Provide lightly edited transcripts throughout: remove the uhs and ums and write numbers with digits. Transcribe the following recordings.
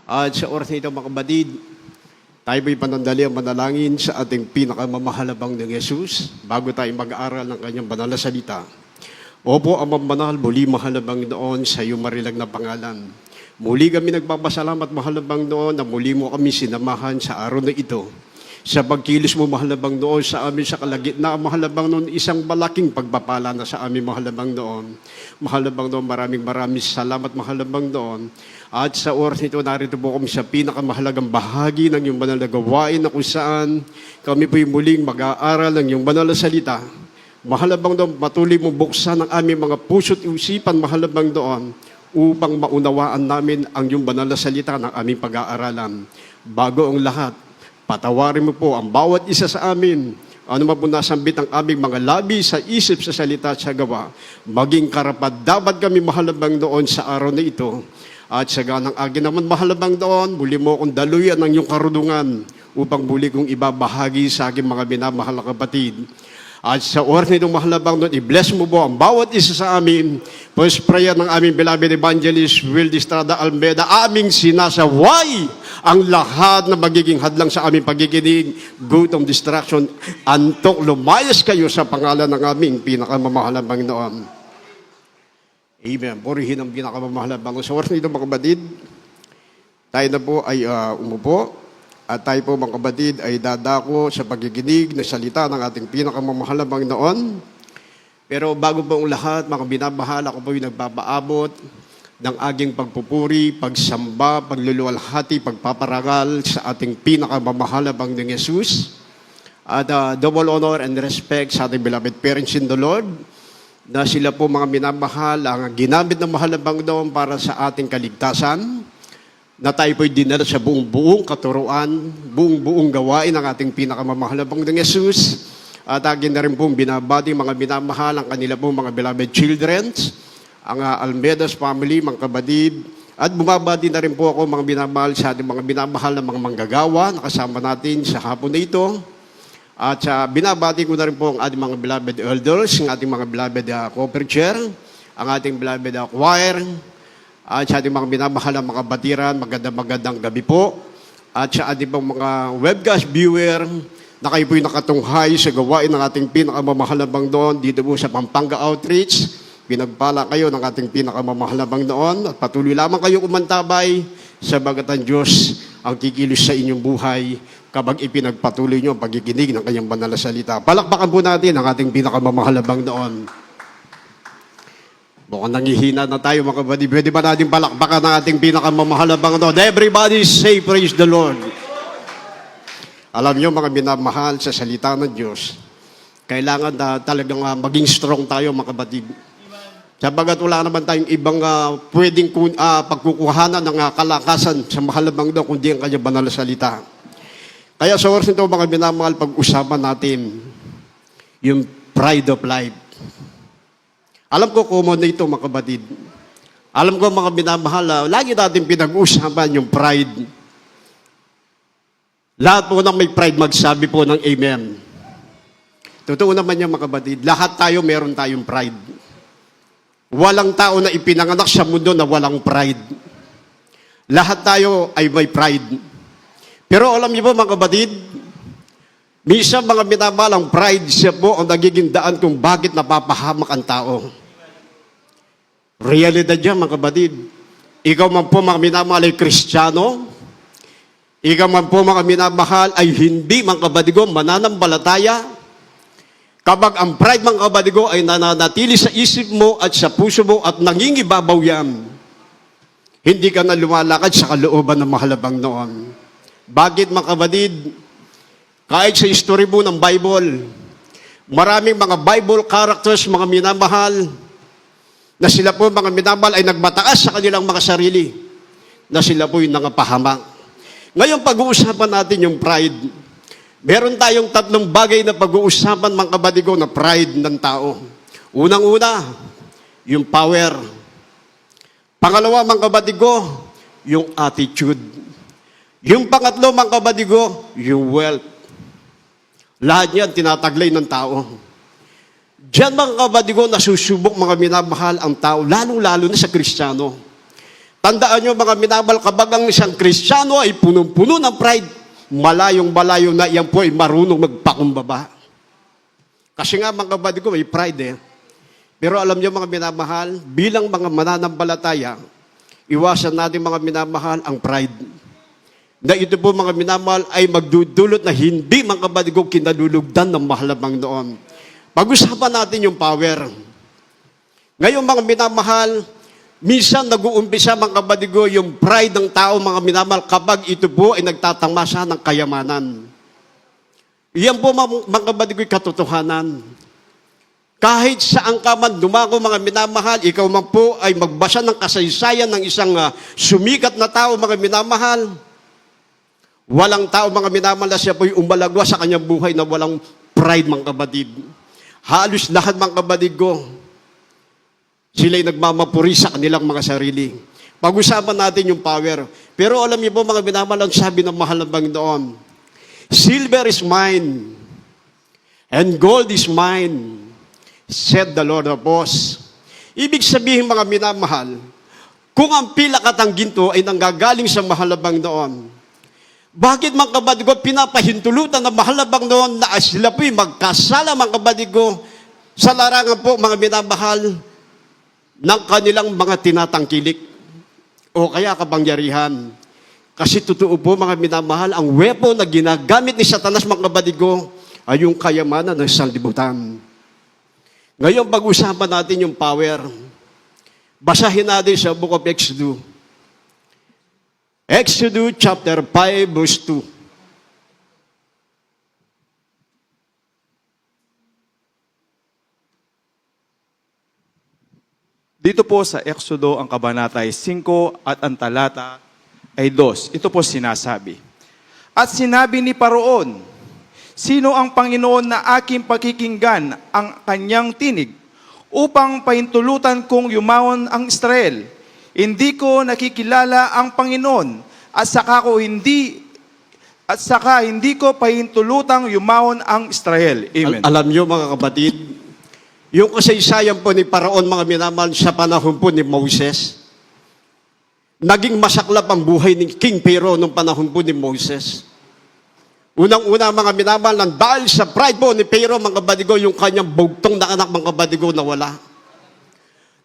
At sa oras na ito, mga kapatid, tayo po'y panandali ang manalangin sa ating pinakamamahalabang ng Jesus bago tayo mag-aaral ng kanyang banal na salita. Opo, Amang Banal, muli mahalabang noon sa iyong marilag na pangalan. Muli kami nagpapasalamat, mahalabang noon, na muli mo kami sinamahan sa araw na ito. Sa pagkilos mo, mahalabang noon, sa amin sa kalagitnaan, mahalabang noon, isang malaking pagpapala na sa amin, mahalabang noon. Mahalabang noon, maraming salamat, mahalabang noon. At sa oras nito, narito po kami sa pinakamahalagang bahagi ng iyong banal na gawain na kung saan kami po'y muling mag-aaral ng iyong banal na salita. Mahalabang doon, patuloy mo buksan ang aming mga puso't isipan, mahalabang doon, upang maunawaan namin ang iyong banal na salita ng aming pag-aaralan. Bago ang lahat, patawarin mo po ang bawat isa sa amin, ano man po nasambit ang aming mga labi sa isip, sa salita at sa gawa. Maging karapat dapat kami mahalabang doon sa araw na ito. At sa ganang akin naman mahalabang doon, muli mo akong daluyan ng iyong karunungan upang muli kong ibabahagi sa aking mga minamahal na kapatid. At sa oras nitong mahalabang doon, i-bless mo po ang bawat isa sa amin. First prayer ng aming beloved evangelist, Will Distrada Almeda, aming sinasaway ang lahat na magiging hadlang sa aming pagiginig, gutom, distraction, antok, lumayas kayo sa pangalan ng aming pinakamamahalang noon. Amen. Purihin ang pinakamamahalang. Sa oras nito, mga kapatid, tayo na po ay umupo at tayo po, mga kapatid, ay dadako sa pagiginig na salita ng ating pinakamamahalang noon. Pero bago po ang lahat, mga binamahal, ako po yung nagpapaabot ng aking pagpupuri, pagsamba, pagluluwalhati, pagpaparangal sa ating pinakamamahalang ng Jesus. At double honor and respect sa ating beloved parents in the Lord, na sila po mga minamahal, ang ginamit ng mahalabang doon para sa ating kaligtasan, na tayo po'y dinala sa buong katuruan, buong gawain ng ating pinakamamahalabang ng Jesus. At akin na rin pong binabati mga minamahal, ang kanila pong mga beloved children, ang Almeda's family, mga kapatid. At bumabati na rin po ako mga minamahal sa ating mga minamahal na mga manggagawa na kasama natin sa hapon na ito. At binabati ko na rin po ang ating mga beloved elders, ang ating mga beloved co-preacher, ang ating beloved choir, at sa ating mga binamahal na mga batiran, magandang gabi po. At sa ating mga webcast viewer, na kayo po'y nakatunghay sa gawain ng ating pinakamamahalabang doon dito po sa Pampanga Outreach. Pinagpala kayo ng ating pinakamamahalabang doon at patuloy lamang kayo kumantabay sabagat ang Diyos ang kikilos sa inyong buhay kapag ipinagpatuloy nyo ang pagkikinig ng kanyang banal na salita. Palakpakan po natin ang ating pinakamamahalabang doon. Mukhang nangihina na tayo, mga kapatid. Pwede ba natin palakpakan ang ating pinakamamahalabang doon? Everybody say praise the Lord. Alam nyo, mga minamahal, sa salita ng Diyos, kailangan na talagang maging strong tayo, mga kapatid. Sabagat wala naman tayong ibang pwedeng pagkukuhanan ng kalakasan sa mahalabang doon, kundi ang kanyang banal na salita. Kaya sa oras nito, mga minamahal, pag-usapan natin yung pride of life. Alam ko common na ito, mga kapatid. Alam ko, mga minamahal, lagi natin pinag-usapan yung pride. Lahat po ng may pride, magsabi po ng amen. Totoo naman yan, mga kapatid. Lahat tayo, meron tayong pride. Walang tao na ipinanganak sa mundo na walang pride. Lahat tayo ay may pride. Pero alam niyo po, mga kapatid, minsan mga minamahal, ang pride, siya po ang nagiging daan kung bakit napapahamak ang tao. Realidad yan, mga kapatid. Ikaw man po, mga minamahal, ay Kristiyano. Ikaw man po, mga minamahal, ay hindi, mga kapatid ko, mananampalataya. Kapag ang pride, mga kapatid ko, ay nananatili sa isip mo at sa puso mo at nangingibabaw yan, hindi ka na lumalakad sa kalooban ng mahalabang noon. Bakit, mga kapatid? Kahit sa history po ng Bible, maraming mga Bible characters, mga minamahal, na sila po, mga minamahal, ay nagmataas sa kanilang mga sarili, na sila po yung nangapahamak. Ngayon, pag-uusapan natin yung pride. Meron tayong tatlong bagay na pag-uusapan, mga kapatid ko, na pride ng tao. Unang-una, yung power. Pangalawa, mga kapatid ko, yung attitude. Yung pangatlo, mga kapatid ko, yung wealth. Lahat yan tinataglay ng tao. Diyan, mga kapatid ko, nasusubok, mga minamahal ang tao, lalong-lalo na sa Kristiyano. Tandaan nyo mga minamahal, kapag ang isang Kristiyano ay punong-puno ng pride, malayong-malayo na yan po ay marunong magpakumbaba. Kasi nga mga kapatid ko, may pride eh. Pero alam nyo mga minamahal, bilang mga mananampalataya, iwasan natin mga minamahal ang pride. Na ito po mga minamahal ay magdudulot na hindi mga kapatid ko kinalulugdan ng mahal na Panginoon. Pag-usapan natin yung power. Ngayon mga minamahal, minsan nag-uumpisa mga kapatid ko yung pride ng tao mga minamahal kapag ito po ay nagtatamasa ng kayamanan. Iyan po mga kapatid ko katotohanan. Kahit saan ka man dumako mga minamahal, ikaw man po ay magbasa ng kasaysayan ng isang sumikat na tao mga minamahal. Walang tao mga minamahal na siya po yung umalagwa sa kanyang buhay na walang pride mga kapatid. Halos lahat mga kapatid ko, sila'y nagmamapuri sa kanilang mga sarili. Pag-usapan natin yung power. Pero alam niyo po mga minamahal, ang sabi ng mahal ng Panginoon, silver is mine, and gold is mine, said the Lord of hosts. Ibig sabihin mga minamahal, kung ang pila katang ginto ay nanggagaling sa mahal na Panginoon, bakit mga kapatid ko pinapahintulutan ng mahal na Panginoon na sila po'y magkasala mga kapatid ko sa larangan po mga minamahal ng kanilang mga tinatangkilik o kaya kapangyarihan. Kasi totoo po mga minamahal, ang weapon na ginagamit ni Satanas mga kapatid ko ay yung kayamanan ng sanlibutan. Ngayon, pag-usapan natin yung power. Basahin natin sa Book of Exodus. Exodus chapter 5, verse 2. Dito po sa Exodo, ang kabanata ay 5 at ang talata ay 2. Ito po sinasabi. At sinabi ni Paraon, sino ang Panginoon na aking pakikinggan ang kanyang tinig upang pahintulutan kong yumaon ang Israel? Hindi ko nakikilala ang Panginoon at saka hindi ko pahintulutang yumaon ang Israel. Amen. Alam niyo mga kapatid, yung kasaysayan po ni Paraon mga minamahal sa panahon po ni Moses, naging masaklap ang buhay ni King Pharaoh nung panahon po ni Moses. Unang-una mga minamahal, dahil sa pride po ni Pharaoh mga kabadigo, yung kanyang bugtong na anak mga kabadigo nawala.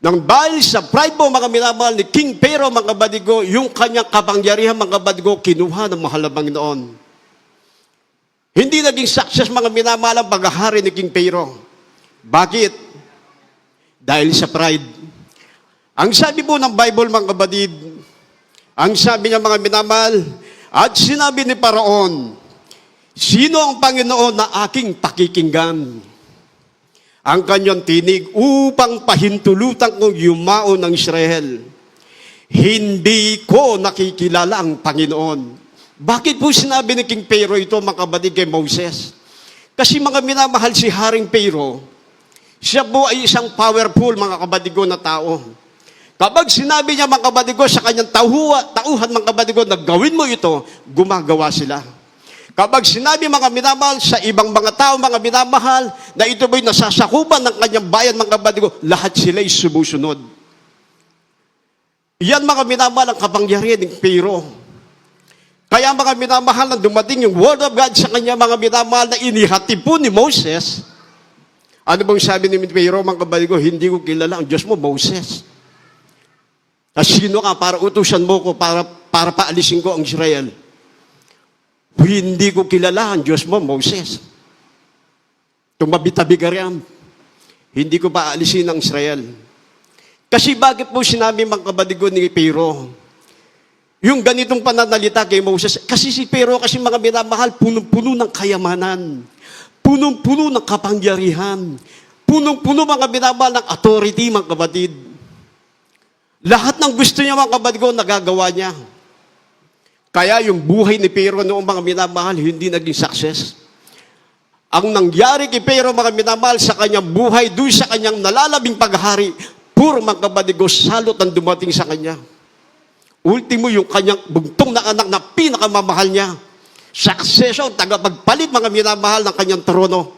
Nang dahil sa pride po mga minamahal ni King Pharaoh mga kabadigo, yung kanyang kapangyarihan mga kabadigo, kinuha ng mahal na Panginoon. Hindi naging success mga minamahal ang paghahari ni King Pharaoh. Bakit? Dahil sa pride. Ang sabi po ng Bible mga kabadid, ang sabi niya mga minamahal, at sinabi ni Paraon, sino ang Panginoon na aking pakikinggan? Ang kanyang tinig upang pahintulutan kong yumao ng Israel. Hindi ko nakikilala ang Panginoon. Bakit po sinabi ni King Pharaoh ito mga kabadid kay Moses? Kasi mga minamahal si Haring Pharaoh, siya po ay isang powerful mga kabadigo na tao. Kapag sinabi niya mga kabadigo sa kanyang tauhan mga kabadigo na gawin mo ito, gumagawa sila. Kapag sinabi mga minamahal sa ibang mga tao mga minamahal na ito ba'y nasasakupan ng kanyang bayan mga kabadigo, lahat sila'y sumusunod. Yan mga minamahal ang kapangyarihan ng Pharaoh. Kaya mga minamahal na dumating yung word of God sa kanya mga minamahal na inihati po ni Moses. Ano bang sabi ni Pharaoh mga kabadigo? Hindi ko kilala ang Diyos mo, Moses. Sino ka para utusan mo ko para paalisin ko ang Israel? Hindi ko kilala ang Diyos mo, Moses. Tumabitabi ka riyan. Hindi ko paalisin ang Israel. Kasi bakit po sinabi mga kabadigo ni Pharaoh? Yung ganitong pananalita kay Moses, kasi si Pharaoh kasi mga minamahal, punong-puno ng kayamanan. Punong-puno ng kapangyarihan. Punong-puno mga minamahal ng authority mga kabadid. Lahat ng gusto niya mga kabadigo, nagagawa niya. Kaya yung buhay ni Pharaoh noong mga minamahal, hindi naging success. Ang nangyari kay Pharaoh mga minamahal sa kanyang buhay, doon sa kanyang nalalabing paghahari, puro mga kabadigo, salot ang dumating sa kanya. Ultimo yung kanyang bugtong na anak na pinakamamahal niya. Succession, tagapagpalit mga minamahal ng kanyang trono.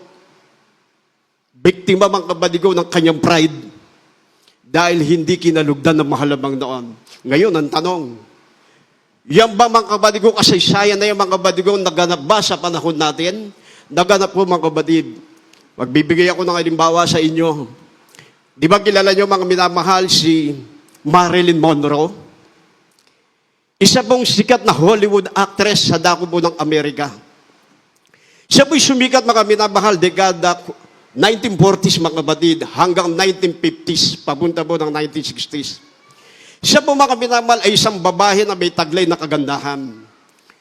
Biktima mga kabadigo ng kanyang pride. Dahil hindi kinalugdan ng mahal na Panginoon. Ngayon, ang tanong, yan ba mga kapatid ko, kasaysayan na yung mga kapatid ko, naganap ba sa panahon natin? Naganap po mga kapatid. Magbibigay ako ng halimbawa sa inyo. Di ba kilala nyo mga minamahal si Marilyn Monroe? Isa pong sikat na Hollywood actress sa dako po ng Amerika. Siya po'y sumikat mga minamahal dekada 1940s mga kapatid hanggang 1950s, papunta po ng 1960s. Siya po mga minamahal ay isang babae na may taglay na kagandahan.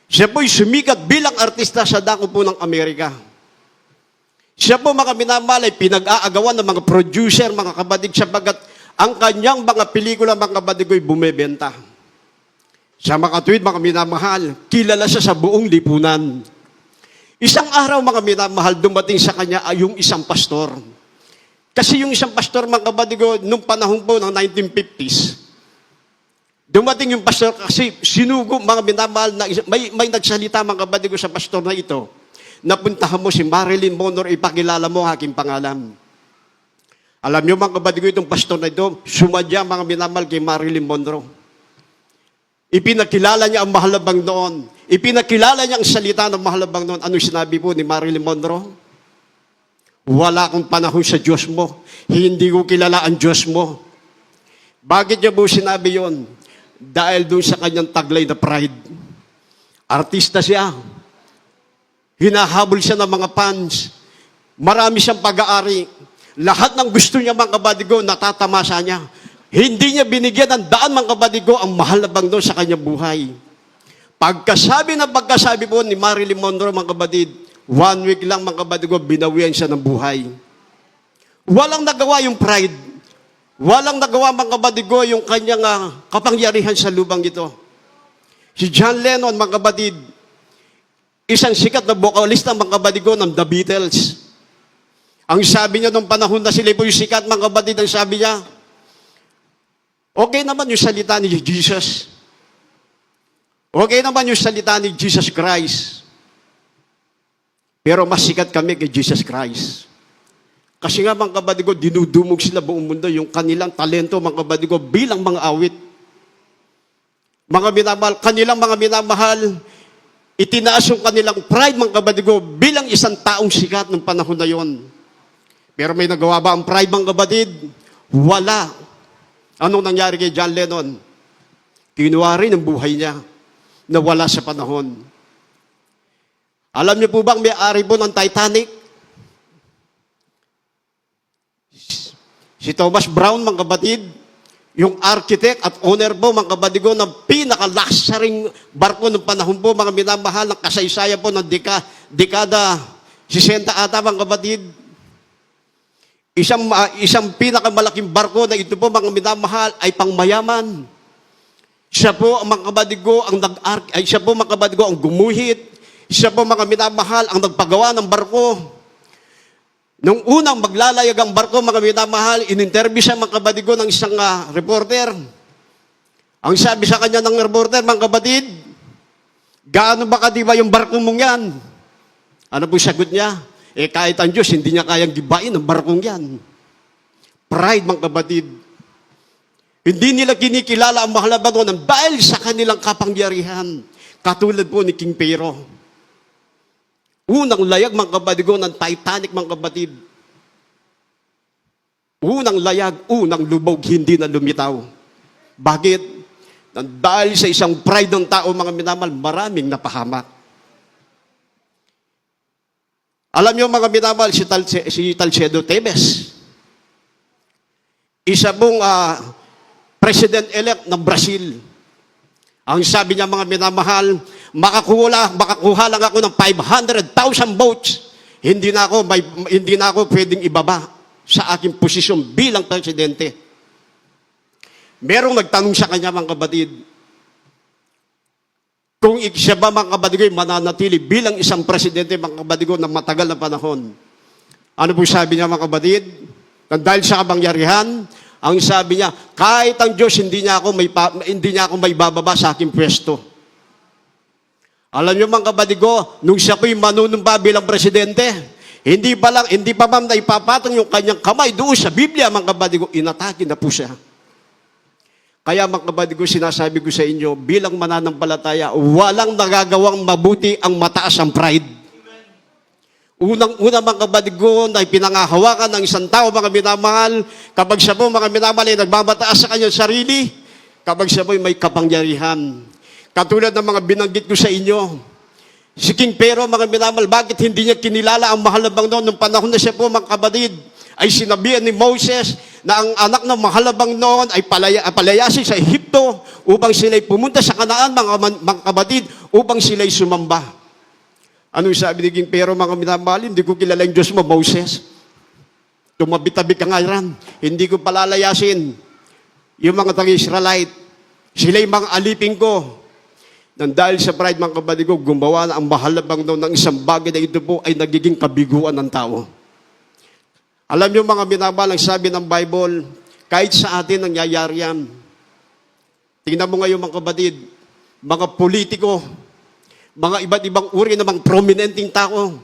Siya po'y sumikat bilang artista sa dako po ng Amerika. Siya po mga minamahal ay pinag-aagawan ng mga producer, mga kapatid, sapagat ang kanyang mga pelikula, mga kapatid ko'y bumebenta. Sa mga tuwid, mga minamahal, kilala siya sa buong lipunan. Isang araw, mga minamahal, dumating sa kanya ay yung isang pastor. Kasi yung isang pastor, mga kapatid ko, nung panahon po ng 1950s, dumating yung pastor kasi sinugo, mga minamahal, na may nagsalita, mga kapatid ko, sa pastor na ito, napuntahan mo si Marilyn Monroe, ipakilala mo aking pangalan. Alam niyo, mga kapatid ko, itong pastor na ito, sumadya, mga minamahal, kay Marilyn Monroe. Ipinakilala niya ang mahalabang noon. Ipinakilala niya ang salita ng mahalabang noon. Ano sinabi po ni Marilyn Monroe? Wala akong panahon sa Diyos mo. Hindi ko kilala ang Diyos mo. Bakit niya po sinabi yon? Dahil doon sa kanyang taglay na pride. Artista siya. Hinahabol siya ng mga fans. Marami siyang pag-aari. Lahat ng gusto niya, mga kapatid ko, natatamasa niya. Hindi niya binigyan ng daan, mga kapatid ko, ang mahal na bangno sa kanyang buhay. Pagkasabi po ni Marilyn Monroe, mga kapatid, 1 week lang, mga kapatid ko, binawian siya ng buhay. Walang nagawa yung pride. Walang nagawa, mga kapatid ko, yung kanyang kapangyarihan sa lubang ito. Si John Lennon, mga kapatid, isang sikat na vocalista, mga kapatid ko, ng The Beatles. Ang sabi niya nung panahon na sila po yung sikat, mga kapatid, ang sabi niya, okay naman yung salita ni Jesus. Okay naman yung salita ni Jesus Christ. Pero mas sikat kami kay Jesus Christ. Kasi nga, mga kapatid ko, dinudumog sila buong mundo yung kanilang talento, mga kapatid ko, bilang mga awit. Mga minamahal, kanilang mga minamahal, itinaas yung kanilang pride, mga kapatid ko, bilang isang taong sikat ng panahon na yon. Pero may nagawa ba ang pride, mga kapatid? Wala. Anong nangyari kay John Lennon? Kinuha rin ang buhay niya na wala sa panahon. Alam niyo po bang may-ari po ng Titanic? Si Thomas Brown, mga kapatid, yung architect at owner po, mga kapatid ko, ng pinaka-luxury barko ng panahon po, mga minamahal ng kasaysayan po ng dekada 60 ata, mga kapatid. Isang pinakamalaking barko na ito po, mga minamahal, ay pangmayaman. Siya po, mga kapatid ko, siya po, mga kapatid ko, ang gumuhit. Siya po, mga minamahal, ang nagpagawa ng barko. Nung unang maglalayag ang barko, mga minamahal, in-interview siya, mga kapatid ko, ng isang reporter. Ang sabi sa kanya ng reporter, mga kapatid, gaano ba kadiba yung barko mong yan? Ano po sagot niya? Kahit ang Diyos, hindi niya kayang gibain ang barkong yan. Pride, mga kapatid. Hindi nila kinikilala ang mahalaban doon dahil sa kanilang kapangyarihan. Katulad po ni King Pharaoh. Unang layag, mga kapatid ko, ng Titanic, mga kapatid. Unang layag, unang lubog, hindi na lumitaw. Bakit? Dahil sa isang pride ng tao, mga minamahal, maraming napahamak. Alam niyo, mga minamahal, si Talcedo Tebes. Isa pong president-elect ng Brazil. Ang sabi niya, mga minamahal, makakuha lang ako ng 500,000 votes. Hindi na ako pwedeng ibaba sa aking posisyon bilang presidente. Merong nagtanong sa kanya, mga kapatid, kung siya ba, mga kapatid ko, mananatili bilang isang presidente, mga kapatid ko, ng matagal na panahon. Ano po sabi niya, mga kapatid? Dahil sa kapangyarihan, ang sabi niya, kahit ang Diyos, hindi niya ako may bababa sa aking pwesto. Alam niyo, mga kapatid ko, nung siya ko'y manunumpa bilang presidente, hindi pa ma'am na ipapatong yung kanyang kamay doon sa Biblia, mga kapatid ko, inatake na po siya. Kaya mga kapatid ko, sinasabi ko sa inyo, bilang mananampalataya, walang nagagawang mabuti ang mataas ang pride. Unang-una mga kapatid ko, na pinangahawakan ng isang tao, mga minamahal, kapag siya po, mga minamahal, ay nagbabataas sa kanyang sarili, kapag siya po ay may kapangyarihan. Katulad ng mga binanggit ko sa inyo, si King Pero, mga minamahal, bakit hindi niya kinilala ang mahal na Panginoon nung panahon na siya po, mga kapatid, ay sinabihan ni Moses na ang anak ng mahalabang noon ay palayasin sa Ehipto upang sila'y pumunta sa Kanaan, mga kapatid, upang sila'y sumamba. Anong sabi ni King Pero, mga minamahal? Hindi ko kilala yung Diyos mo, Moses. Tumabi-tabi ka nga ran. Hindi ko palalayasin yung mga tag-Israelite. Sila'y mga alipin ko. Nang dahil sa pride, mga kapatid ko, gumawa na ang mahalabang noon ng isang bagay na ito po ay nagiging kabiguan ng tao. Alam niyo mga minamahal, ang sabi ng Bible, kahit sa atin nangyayari yan. Tingnan mo ngayon mga kapatid, mga politiko, mga iba't ibang uri ng mga prominenteng tao,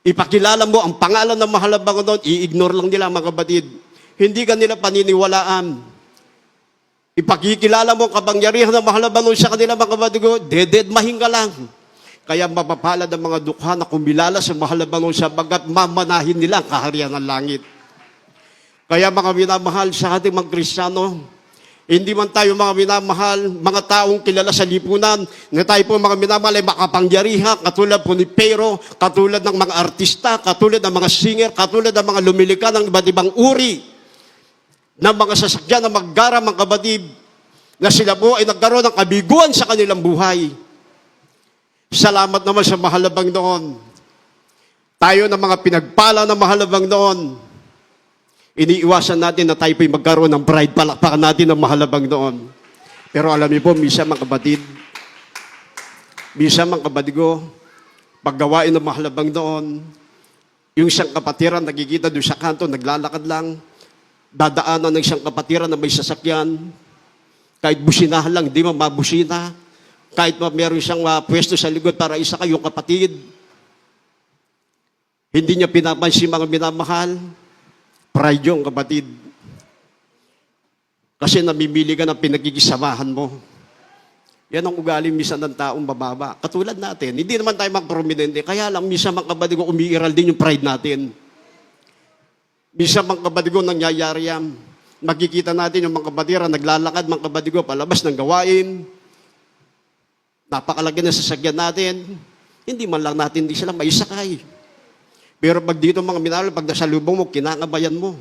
ipakilala mo ang pangalan ng mahal na Panginoon, i-ignore lang nila mga kapatid. Hindi ka nila paniniwalaan. Ipakikilala mo ang kapangyarihan ng mahal na Panginoon sa kanila mga kapatid ko, dededmahin ka lang. Kaya mapapalad ang mga dukha na kumilala sa mahal na Panginoon sapagkat mamanahin nila ang kaharian ng langit. Kaya mga minamahal sa ating mga Kristiyano, hindi man tayo mga minamahal, mga taong kilala sa lipunan, na tayo po mga minamahal ay makapangyarihan, katulad po ni Pero, katulad ng mga artista, katulad ng mga singer, katulad ng mga lumilika ng iba't ibang uri ng mga sasakyan na maggara, mga kapatid, na sila po ay nagkaroon ng kabiguan sa kanilang buhay. Salamat naman sa mahal na Panginoon. Tayo na mga pinagpala ng mahal na Panginoon, iniiwasan natin na tayo po'y magkaroon ng pride, palakpakan natin ng mahal na Panginoon. Pero alam niyo po, minsan mga kapatid ko, paggawain ng mahal na Panginoon, yung isang kapatiran nagkikita doon sa kanto, naglalakad lang, dadaanan ng isang kapatiran na may sasakyan, kahit businahan lang, hindi mo mabusina, kahit meron siyang pwesto sa likod para isa kayong kapatid, hindi niya pinapansin mga minamahal, pride yung kapatid. Kasi namimili ka ng pinagkikisamahan mo. Yan ang ugali minsan ng taong bababa. Katulad natin, hindi naman tayo magprominente, kaya lang minsan mga kapatid ko, umiiral din yung pride natin. Minsan mga kapatid ko, nangyayari yan. Makikita natin yung mga kapatiran, naglalakad mga kapatid ko, palabas ng gawain, napakalaki na sasakyan natin, hindi man lang natin, hindi sila maisakay. Pero pag dito mga minamahal, pag nasa lubong mo, kinakabayan mo.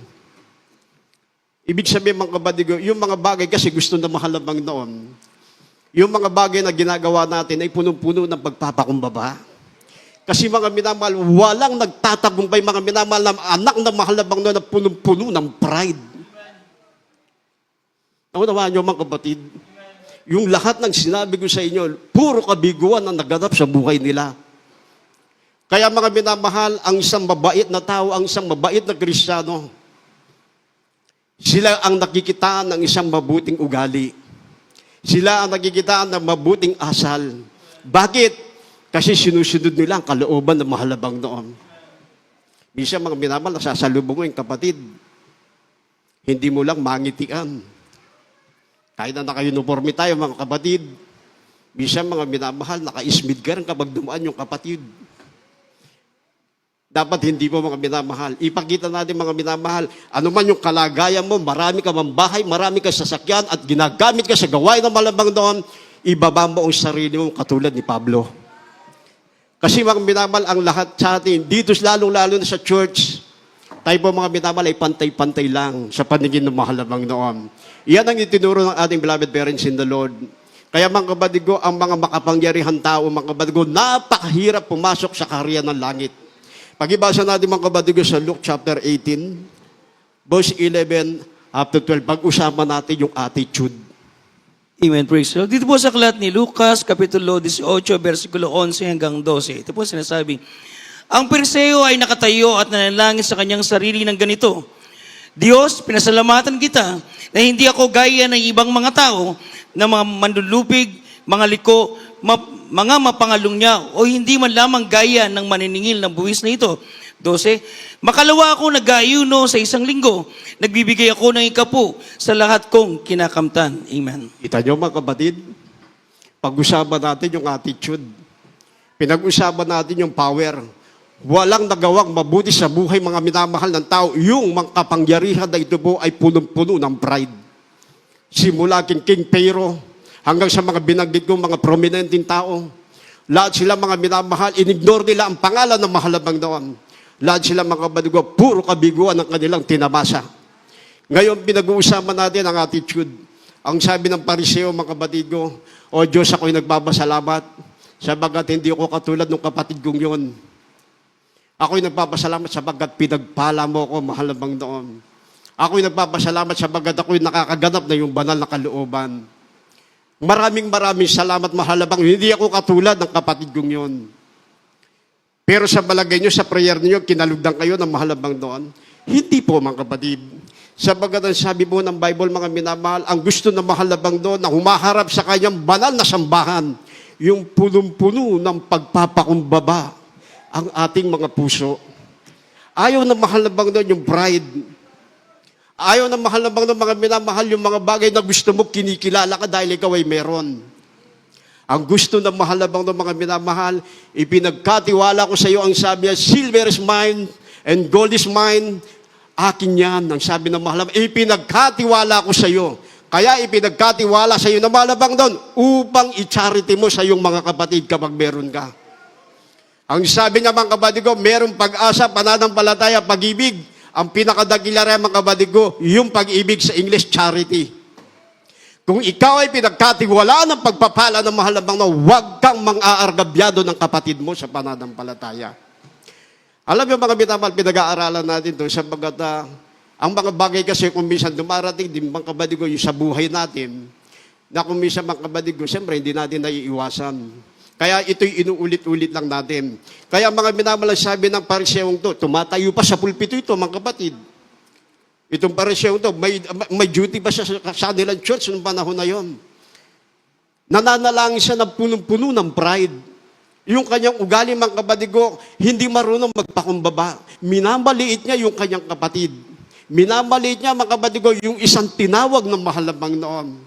Ibig sabihin mga kapatid ko, yung mga bagay kasi gusto na mahal na Panginoon, yung mga bagay na ginagawa natin ay punong-puno ng pagpapakumbaba. Kasi mga minamahal, walang nagtatagumpay mga minamahal na anak na mahal na Panginoon na punong-puno ng pride. Naunawaan niyo mga kapatid, yung lahat ng sinabi ko sa inyo, puro kabiguan ang naganap sa buhay nila. Kaya mga minamahal, ang isang mabait na tao, ang isang mabait na Kristiyano, sila ang nakikitaan ng isang mabuting ugali. Sila ang nakikitaan ng mabuting asal. Bakit? Kasi sinusunod nila ang kalooban ng mahal na Panginoon. Minsan mga minamahal, nasasalubong mo yung kapatid, hindi mo lang mangitian. Kahit na naka-uniforme tayo mga kapatid, minsan mga minamahal, naka-ismid ka rin kapag dumaan yung kapatid. Dapat hindi po mga minamahal. Ipakita natin mga minamahal, ano man yung kalagayan mo, marami ka mang bahay, marami ka sasakyan, at ginagamit ka sa gawain ng malabang doon, ibaba mo ang sarili mo katulad ni Pablo. Kasi mga minamahal, ang lahat sa atin, dito lalong-lalo na sa church, tayo po mga minamahal ay pantay-pantay lang sa paningin ng mahal na Panginoon. Iyan ang itinuro ng ating beloved parents in the Lord. Kaya mga kapatid ko, ang mga makapangyarihan tao, mga kapatid ko, napakahirap pumasok sa kaharian ng langit. Pag-ibasa natin mga kapatid ko sa Luke chapter 18, verse 11 up to 12, pag-usapan natin yung attitude. Amen, praise the Lord. Dito po sa aklat ni Lucas, Kapitulo 18, versikulo 11 hanggang 12. Ito po sinasabi, ang Pariseo ay nakatayo at nanalangin sa kanyang sarili ng ganito, Diyos, pinasalamatan kita na hindi ako gaya ng ibang mga tao na mga manlulupig, mga liko, mga mapangalong niya o hindi man lamang gaya ng maniningil ng buwis na ito. 12. Makalawa ako nag-aayuno sa isang linggo. Nagbibigay ako ng ikapu sa lahat kong kinakamtan. Amen. Kita nyo mga kapatid, pag-usapan natin yung attitude. Pinag-usapan natin yung power. Walang nagawang mabuti sa buhay mga minamahal ng tao. Yung mga kapangyarihan na ito po ay punong-puno ng pride. Simula King Pharaoh hanggang sa mga binanggit kong mga prominenteng tao. Lahat sila mga minamahal, inignore nila ang pangalan ng mahalabang noon. Lahat sila mga kapatid ko, puro kabiguan ang kanilang tinamasa. Ngayon, pinag-uusapan natin ang attitude. Ang sabi ng Pariseo, mga kapatid ko, O Diyos, ako'y nagbabasalamat sabagat hindi ako katulad ng kapatid kong yon. Ako'y nagpapasalamat sabagat pinagpala mo ako, mahalabang noon. Ako'y nagpapasalamat sabagat ako'y nakakaganap na yung banal na kalooban. Maraming salamat, mahalabang. Hindi ako katulad ng kapatid kong yon. Pero sa balagay nyo, sa prayer niyo, kinalugdan kayo ng mahalabang noon. Hindi po, mga kapatid. Sabagat ang sabi po ng Bible, mga minamahal, ang gusto ng mahalabang noon na humaharap sa kanyang banal na sambahan, yung punong-puno ng pagpapakumbaba ang ating mga puso. Ayaw na mahalabang noon yung pride. Ayaw na mahalabang noon, mga minamahal, yung mga bagay na gusto mo, kinikilala ka dahil ikaw ay meron. Ang gusto ng mahalabang ng mga minamahal, ipinagkatiwala ko sa iyo ang sabi niya, silver is mine and gold is mine. Akin yan, ang sabi ng mahalabang, ipinagkatiwala ko sa iyo. Kaya ipinagkatiwala sa iyo ng mahalabang doon upang i-charity mo sa iyong mga kapatid kapag meron ka. Ang sabi niya mga kapatid ko, merong pag-asa, pananampalataya, pag-ibig. Ang pinakadakilara mga kapatid ko, yung pag-ibig sa English, charity. Kung ikaw ay pinagkatiwalaan ng pagpapala ng mahalabang na huwag kang mang-aargabyado ng kapatid mo sa pananampalataya. Alam niyo mga minamahal, pinag-aaralan natin ito sabagat ang mga bagay kasi kung minsan dumarating din mga kapatid ko yung sa buhay natin na kung minsan mga kapatid ko, siyempre hindi natin naiiwasan. Kaya ito'y inuulit-ulit lang natin. Kaya mga minamahal, sabi ng Pariseong to, tumatayo pa sa pulpito ito mga kapatid. Itong Pariseo to, may duty ba siya sa kanilang church noong panahon na yon? Nananalangin siya ng punong-puno ng pride. Yung kanyang ugali, mga kapatid ko, hindi marunong magpakumbaba. Minamaliit niya yung kanyang kapatid. Minamaliit niya, mga kapatid ko, yung isang tinawag ng mahalabang noon.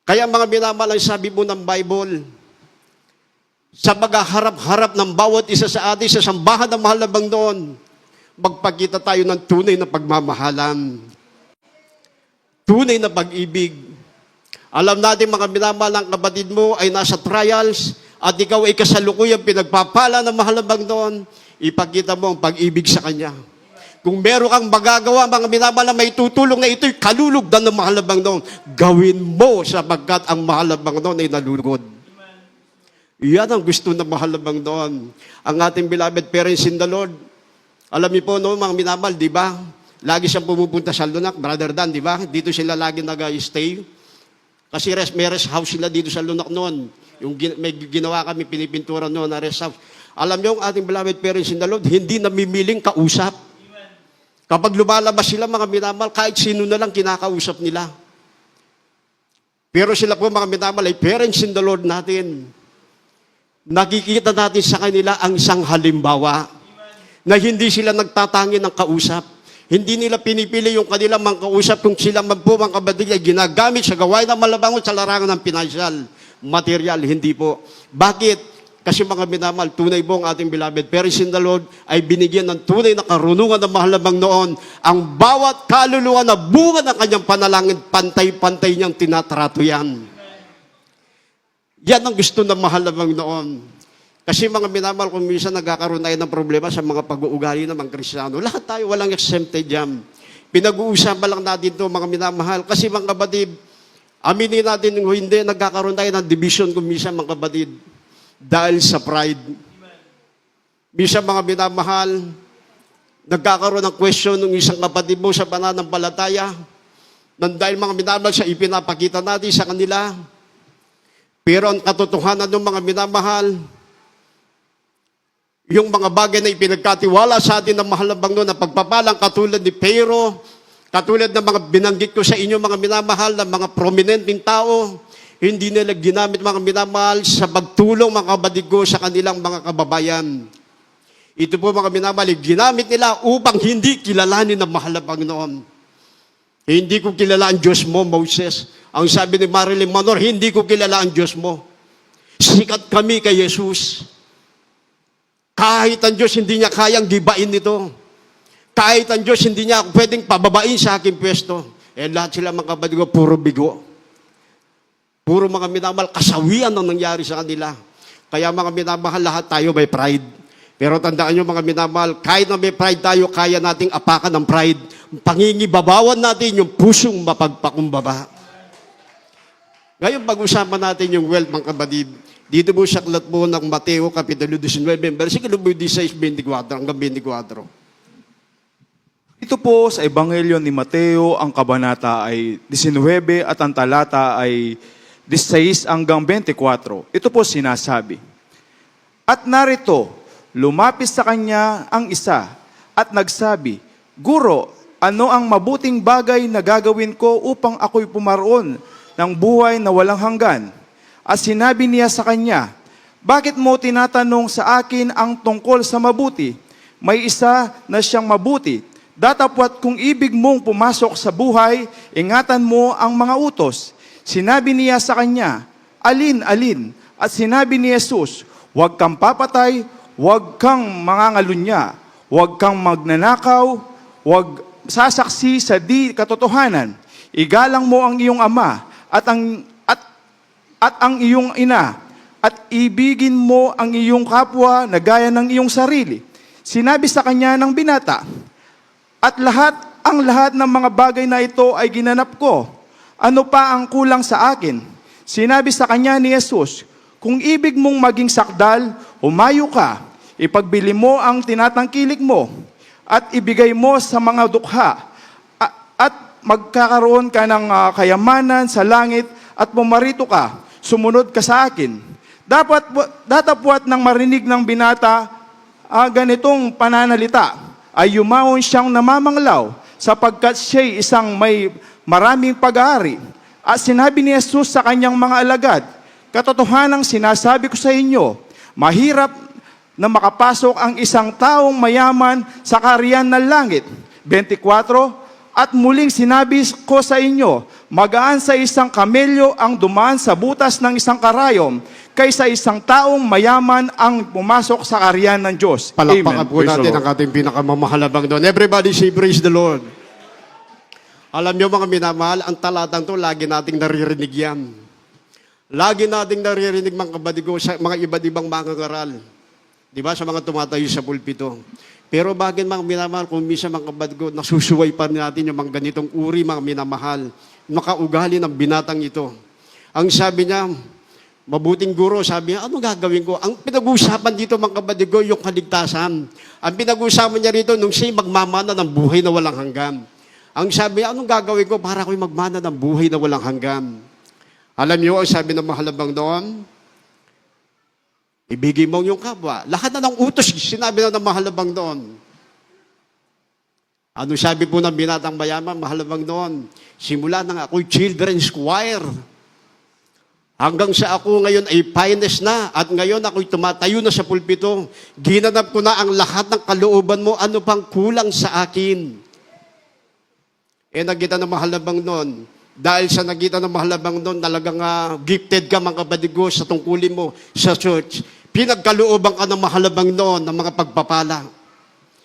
Kaya mga minamahal, sabi po ng Bible, sa pagharap-harap ng bawat isa sa atin sa sambahan ng mahalabang noon, magpakita tayo ng tunay na pagmamahalan. Tunay na pag-ibig. Alam natin mga minamahal, ang kapatid mo ay nasa trials at ikaw ay kasalukuyang pinagpapala ng mahalabang noon, ipakita mo ang pag-ibig sa kanya. Kung meron kang magagawa, mga minamahal, na may tutulong na ito'y kalulugdan ng mahalabang noon, gawin mo sapagkat ang mahalabang noon ay nalulugod. Yan ang gusto ng mahalabang noon. Ang ating beloved parents in the Lord, alam niyo po, no, mga minamahal, di ba? Lagi siyang pumupunta sa Lunak, Brother Dan, di ba? Dito sila lagi nag-stay. Kasi may rest house sila dito sa Lunak noon. Yung may ginawa kami, pinipintura noon na rest house. Alam niyo, ang ating beloved parents in the Lord, hindi namimiling kausap. Kapag lumalabas sila, mga minamahal, kahit sino na lang kinakausap nila. Pero sila po, mga minamahal, ay parents in the Lord natin. Nakikita natin sa kanila ang isang halimbawa na hindi sila nagtatangi ng kausap. Hindi nila pinipili yung kanilang mga kausap kung sila mga kapatid ay ginagamit sa gawain ng malabangon sa larangan ng financial, material. Hindi po. Bakit? Kasi mga minamahal, tunay po ang ating beloved parents in the Lord ay binigyan ng tunay na karunungan ng mahalabang noon. Ang bawat kaluluwa na bunga ng kanyang panalangin, pantay-pantay niyang tinatrato yan. Yan ang gusto ng mahalabang noon. Kasi mga minamahal, kung minsan nagkakaroon tayo ng problema sa mga pag-uugali ng mga Kristiyano, lahat tayo walang exempted yan. Pinag-uusapan lang natin ito, mga minamahal. Kasi mga kapatid, aminin natin kung hindi, nagkakaroon tayo ng division kung minsan, mga kapatid, dahil sa pride. Minsan, mga minamahal, nagkakaroon ng question ng isang kapatid mo sa pananampalataya, nang dahil mga minamahal sa ipinapakita natin sa kanila. Pero ang katotohanan ng mga minamahal, yung mga bagay na ipinagkatiwala sa atin ng mahalabang noon na pagpapalang katulad ni Pharaoh, katulad ng mga binanggit ko sa inyo mga minamahal na mga prominenteng tao, hindi nila ginamit mga minamahal sa pagtulong mga kapatid ko sa kanilang mga kababayan. Ito po mga minamahal, ginamit nila upang hindi kilalanin ang mahal na Panginoon. Hindi ko kilala ang Diyos mo, Moses. Ang sabi ni Marilyn Manor, hindi ko kilala ang Diyos mo. Sikat kami kay Jesus. Kahit ang Diyos hindi niya kayang gibain nito. Kahit ang Diyos hindi niya pwedeng pababain sa aking pwesto. Lahat sila mga kapatid ko, puro bigo. Puro mga minamahal, kasawian ang nangyari sa kanila. Kaya mga minamahal, lahat tayo may pride. Pero tandaan nyo mga minamahal, kahit na may pride tayo, kaya nating apakan ng pride. Pangingibabawan natin yung pusong mapagpakumbaba. Ngayon, pag-usapan natin yung wealth, mga kapatid. Dito po sa aklat po ng Mateo, Kapitulo 19, versikulo 16, 24, hanggang 24. Ito po sa Ebanghelyo ni Mateo, ang kabanata ay 19 at ang talata ay 16 hanggang 24. Ito po sinasabi. At narito, lumapit sa kanya ang isa at nagsabi, Guro, ano ang mabuting bagay na gagawin ko upang ako'y pumaroon ng buhay na walang hanggan? At sinabi niya sa kanya, Bakit mo tinatanong sa akin ang tungkol sa mabuti? May isa na siyang mabuti. Datapwat kung ibig mong pumasok sa buhay, ingatan mo ang mga utos. Sinabi niya sa kanya, Alin? At sinabi ni Jesus, Huwag kang papatay, huwag kang mangangalunya, huwag kang magnanakaw, huwag sasaksi sa di katotohanan. Igalang mo ang iyong ama at ang iyong ina, at ibigin mo ang iyong kapwa na gaya ng iyong sarili. Sinabi sa kanya ng binata, At ang lahat ng mga bagay na ito ay ginanap ko. Ano pa ang kulang sa akin? Sinabi sa kanya ni Jesus, Kung ibig mong maging sakdal, humayo ka, ipagbili mo ang tinatangkilik mo, at ibigay mo sa mga dukha, at magkakaroon ka ng kayamanan sa langit, at pumarito ka, sumunod ka sa akin. Datapwat nang marinig ng binata, ganitong pananalita, ay yumaon siyang namamanglaw sapagkat siya'y isang may maraming pag-aari. At sinabi ni Jesus sa kanyang mga alagad, Katotohanang sinasabi ko sa inyo, mahirap na makapasok ang isang taong mayaman sa kaharian ng langit. 24, At muling sinabi ko sa inyo, magaan sa isang kamelyo ang dumaan sa butas ng isang karayom, kaysa isang taong mayaman ang pumasok sa kaharian ng Diyos. Palakpakan po Praise the natin Lord. ang ating pinakamamahalabang doon. Everybody say, praise the Lord. Alam niyo mga minamahal, ang talatang to, lagi nating naririnig yan. Lagi nating naririnig mga kapatid ko sa mga iba't ibang mga ngaral. Di ba? Sa mga tumatayo sa pulpito. Pero bakit mga minamahal, kung minsan mga kapatid ko, nasusuway pa natin yung mga ganitong uri mga minamahal, makaugali ng binatang ito. Ang sabi niya, mabuting guro, sabi niya, ano gagawin ko? Ang pinag-uusapan dito mga kapatid ko, yung kaligtasan. Ang pinag-uusapan niya rito, nung siya magmamana ng buhay na walang hanggan. Ang sabi niya, anong gagawin ko para ako'y magmana ng buhay na walang hanggan? Alam niyo, ang sabi ng mahalabang doon, ibigay mo yung kapwa. Lahat na ng utos, sinabi na ng mahalabang doon. Ano sabi po ng binatang mayaman, mahalabang doon? Simula nang ako'y children's choir. Hanggang sa ako ngayon ay finest na at ngayon ako'y tumatayo na sa pulpito. Ginanap ko na ang lahat ng kalooban mo, ano pang kulang sa akin. Nagita ng mahalabang doon. Dahil sa nagita ng mahalabang doon, talagang gifted ka mga kapatid ko sa tungkulin mo sa church. Pinagkalooban ka ng mahalabang noon ng mga pagpapala.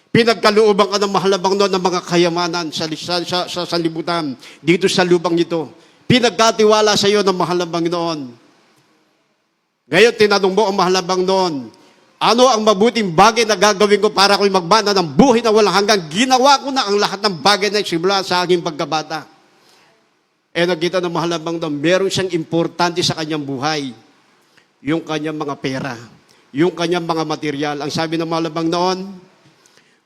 Pinagkalooban ka ng mahalabang noon ng mga kayamanan sa sanlibutan, dito sa lubang ito. Pinagkatiwala sa iyo ng mahalabang noon. Ngayon, tinanong mo ang mahalabang noon, ano ang mabuting bagay na gagawin ko para ako'y magmana ng buhay na walang hanggan? Ginawa ko na ang lahat ng bagay na simula sa aking pagkabata. Nakita ng mahalabang noon, meron siyang importante sa kanyang buhay. Yung kanyang mga pera, yung kanyang mga material. Ang sabi ng mahalabang noon,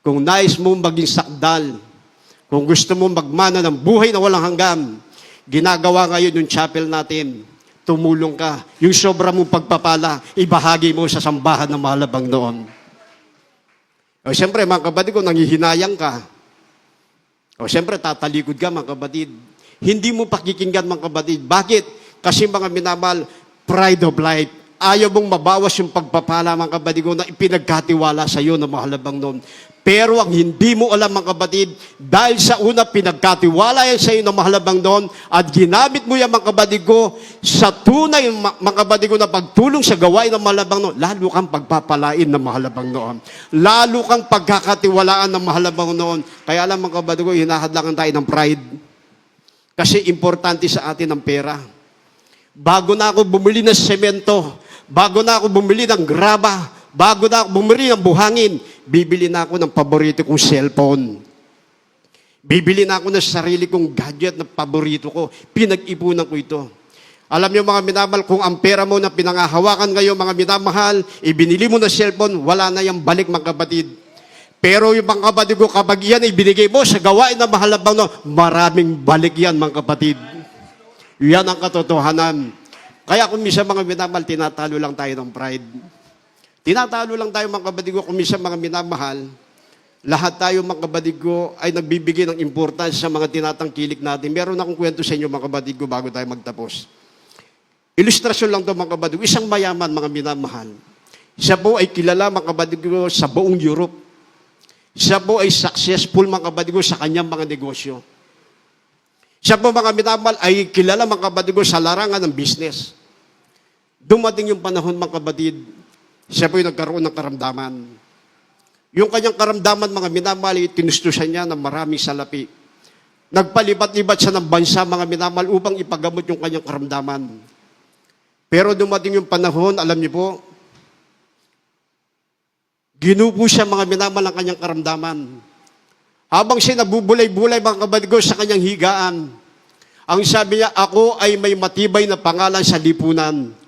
kung nais mong maging sakdal, kung gusto mong magmana ng buhay na walang hanggan, ginagawa ngayon yung chapel natin, tumulong ka. Yung sobra mong pagpapala, ibahagi mo sa sambahan ng mahalabang noon. Siyempre, mga kapatid ko, nangihinayang ka. Siyempre, tatalikod ka, mga kapatid. Hindi mo pakikinggan, mga kapatid. Bakit? Kasi mga minamahal, pride of life. Ayaw mong mabawas yung pagpapala, mga kapatid ko, na ipinagkatiwala sa iyo na mahal na Panginoon. Pero ang hindi mo alam, mga kapatid, dahil sa una pinagkatiwala yan sa iyo na mahal na Panginoon at ginamit mo yan, mga kapatid ko, sa tunay, mga kapatid ko, na pagtulong sa gawain ng mahal na Panginoon, lalo kang pagpapalain ng mahal na Panginoon. Lalo kang pagkakatiwalaan ng mahal na Panginoon. Kaya alam, mga kapatid ko, hinahadlangan tayo ng pride. Kasi importante sa atin ang pera. Bago na ako bumili ng semento, bago na ako bumili ng graba, bago na ako bumili ng buhangin, bibili na ako ng paborito kong cellphone. Bibili na ako ng sarili kong gadget na paborito ko. Pinag-ipunan ko ito. Alam niyo, mga minamahal, kung ang pera mo na pinangahawakan ngayon, mga minamahal, ibinili mo na cellphone, wala na yung balik, mga kapatid. Pero yung mga kapatid ko, kapag yan ibinigay mo sa gawain na mahal na Panginoon, maraming balik yan, mga kapatid. Yan ang katotohanan. Kaya kung minsan, mga minamahal, tinatalo lang tayo ng pride. Tinatalo lang tayo, mga kapatid ko, kung minsan, mga minamahal, lahat tayo, mga kapatid ko, ay nagbibigay ng importansya sa mga tinatangkilik natin. Meron akong kwento sa inyo, mga kapatid ko, bago tayo magtapos. Ilustrasyon lang to, mga kapatid ko. Isang mayaman, mga minamahal. Siya po ay kilala, mga kapatid ko, sa buong Europe. Siya po ay successful, mga kapatid ko, sa kanyang mga negosyo. Siya po, mga minamahal, ay kilala, mga kapatid ko, sa larangan ng business. Dumating yung panahon, mga kapatid, siya po ay nagkaroon ng karamdaman. Yung kanyang karamdaman, mga minamahal, tinustusan niya ng maraming salapi. Nagpalibat-libat siya ng bansa, mga minamahal, upang ipagamot yung kanyang karamdaman. Pero dumating yung panahon, alam niyo po, ginupo siya, mga minamahal, ang kanyang karamdaman. Habang siya nabubulay-bulay, mga kapatid ko, sa kanyang higaan, ang sabi niya, ako ay may matibay na pangalan sa lipunan.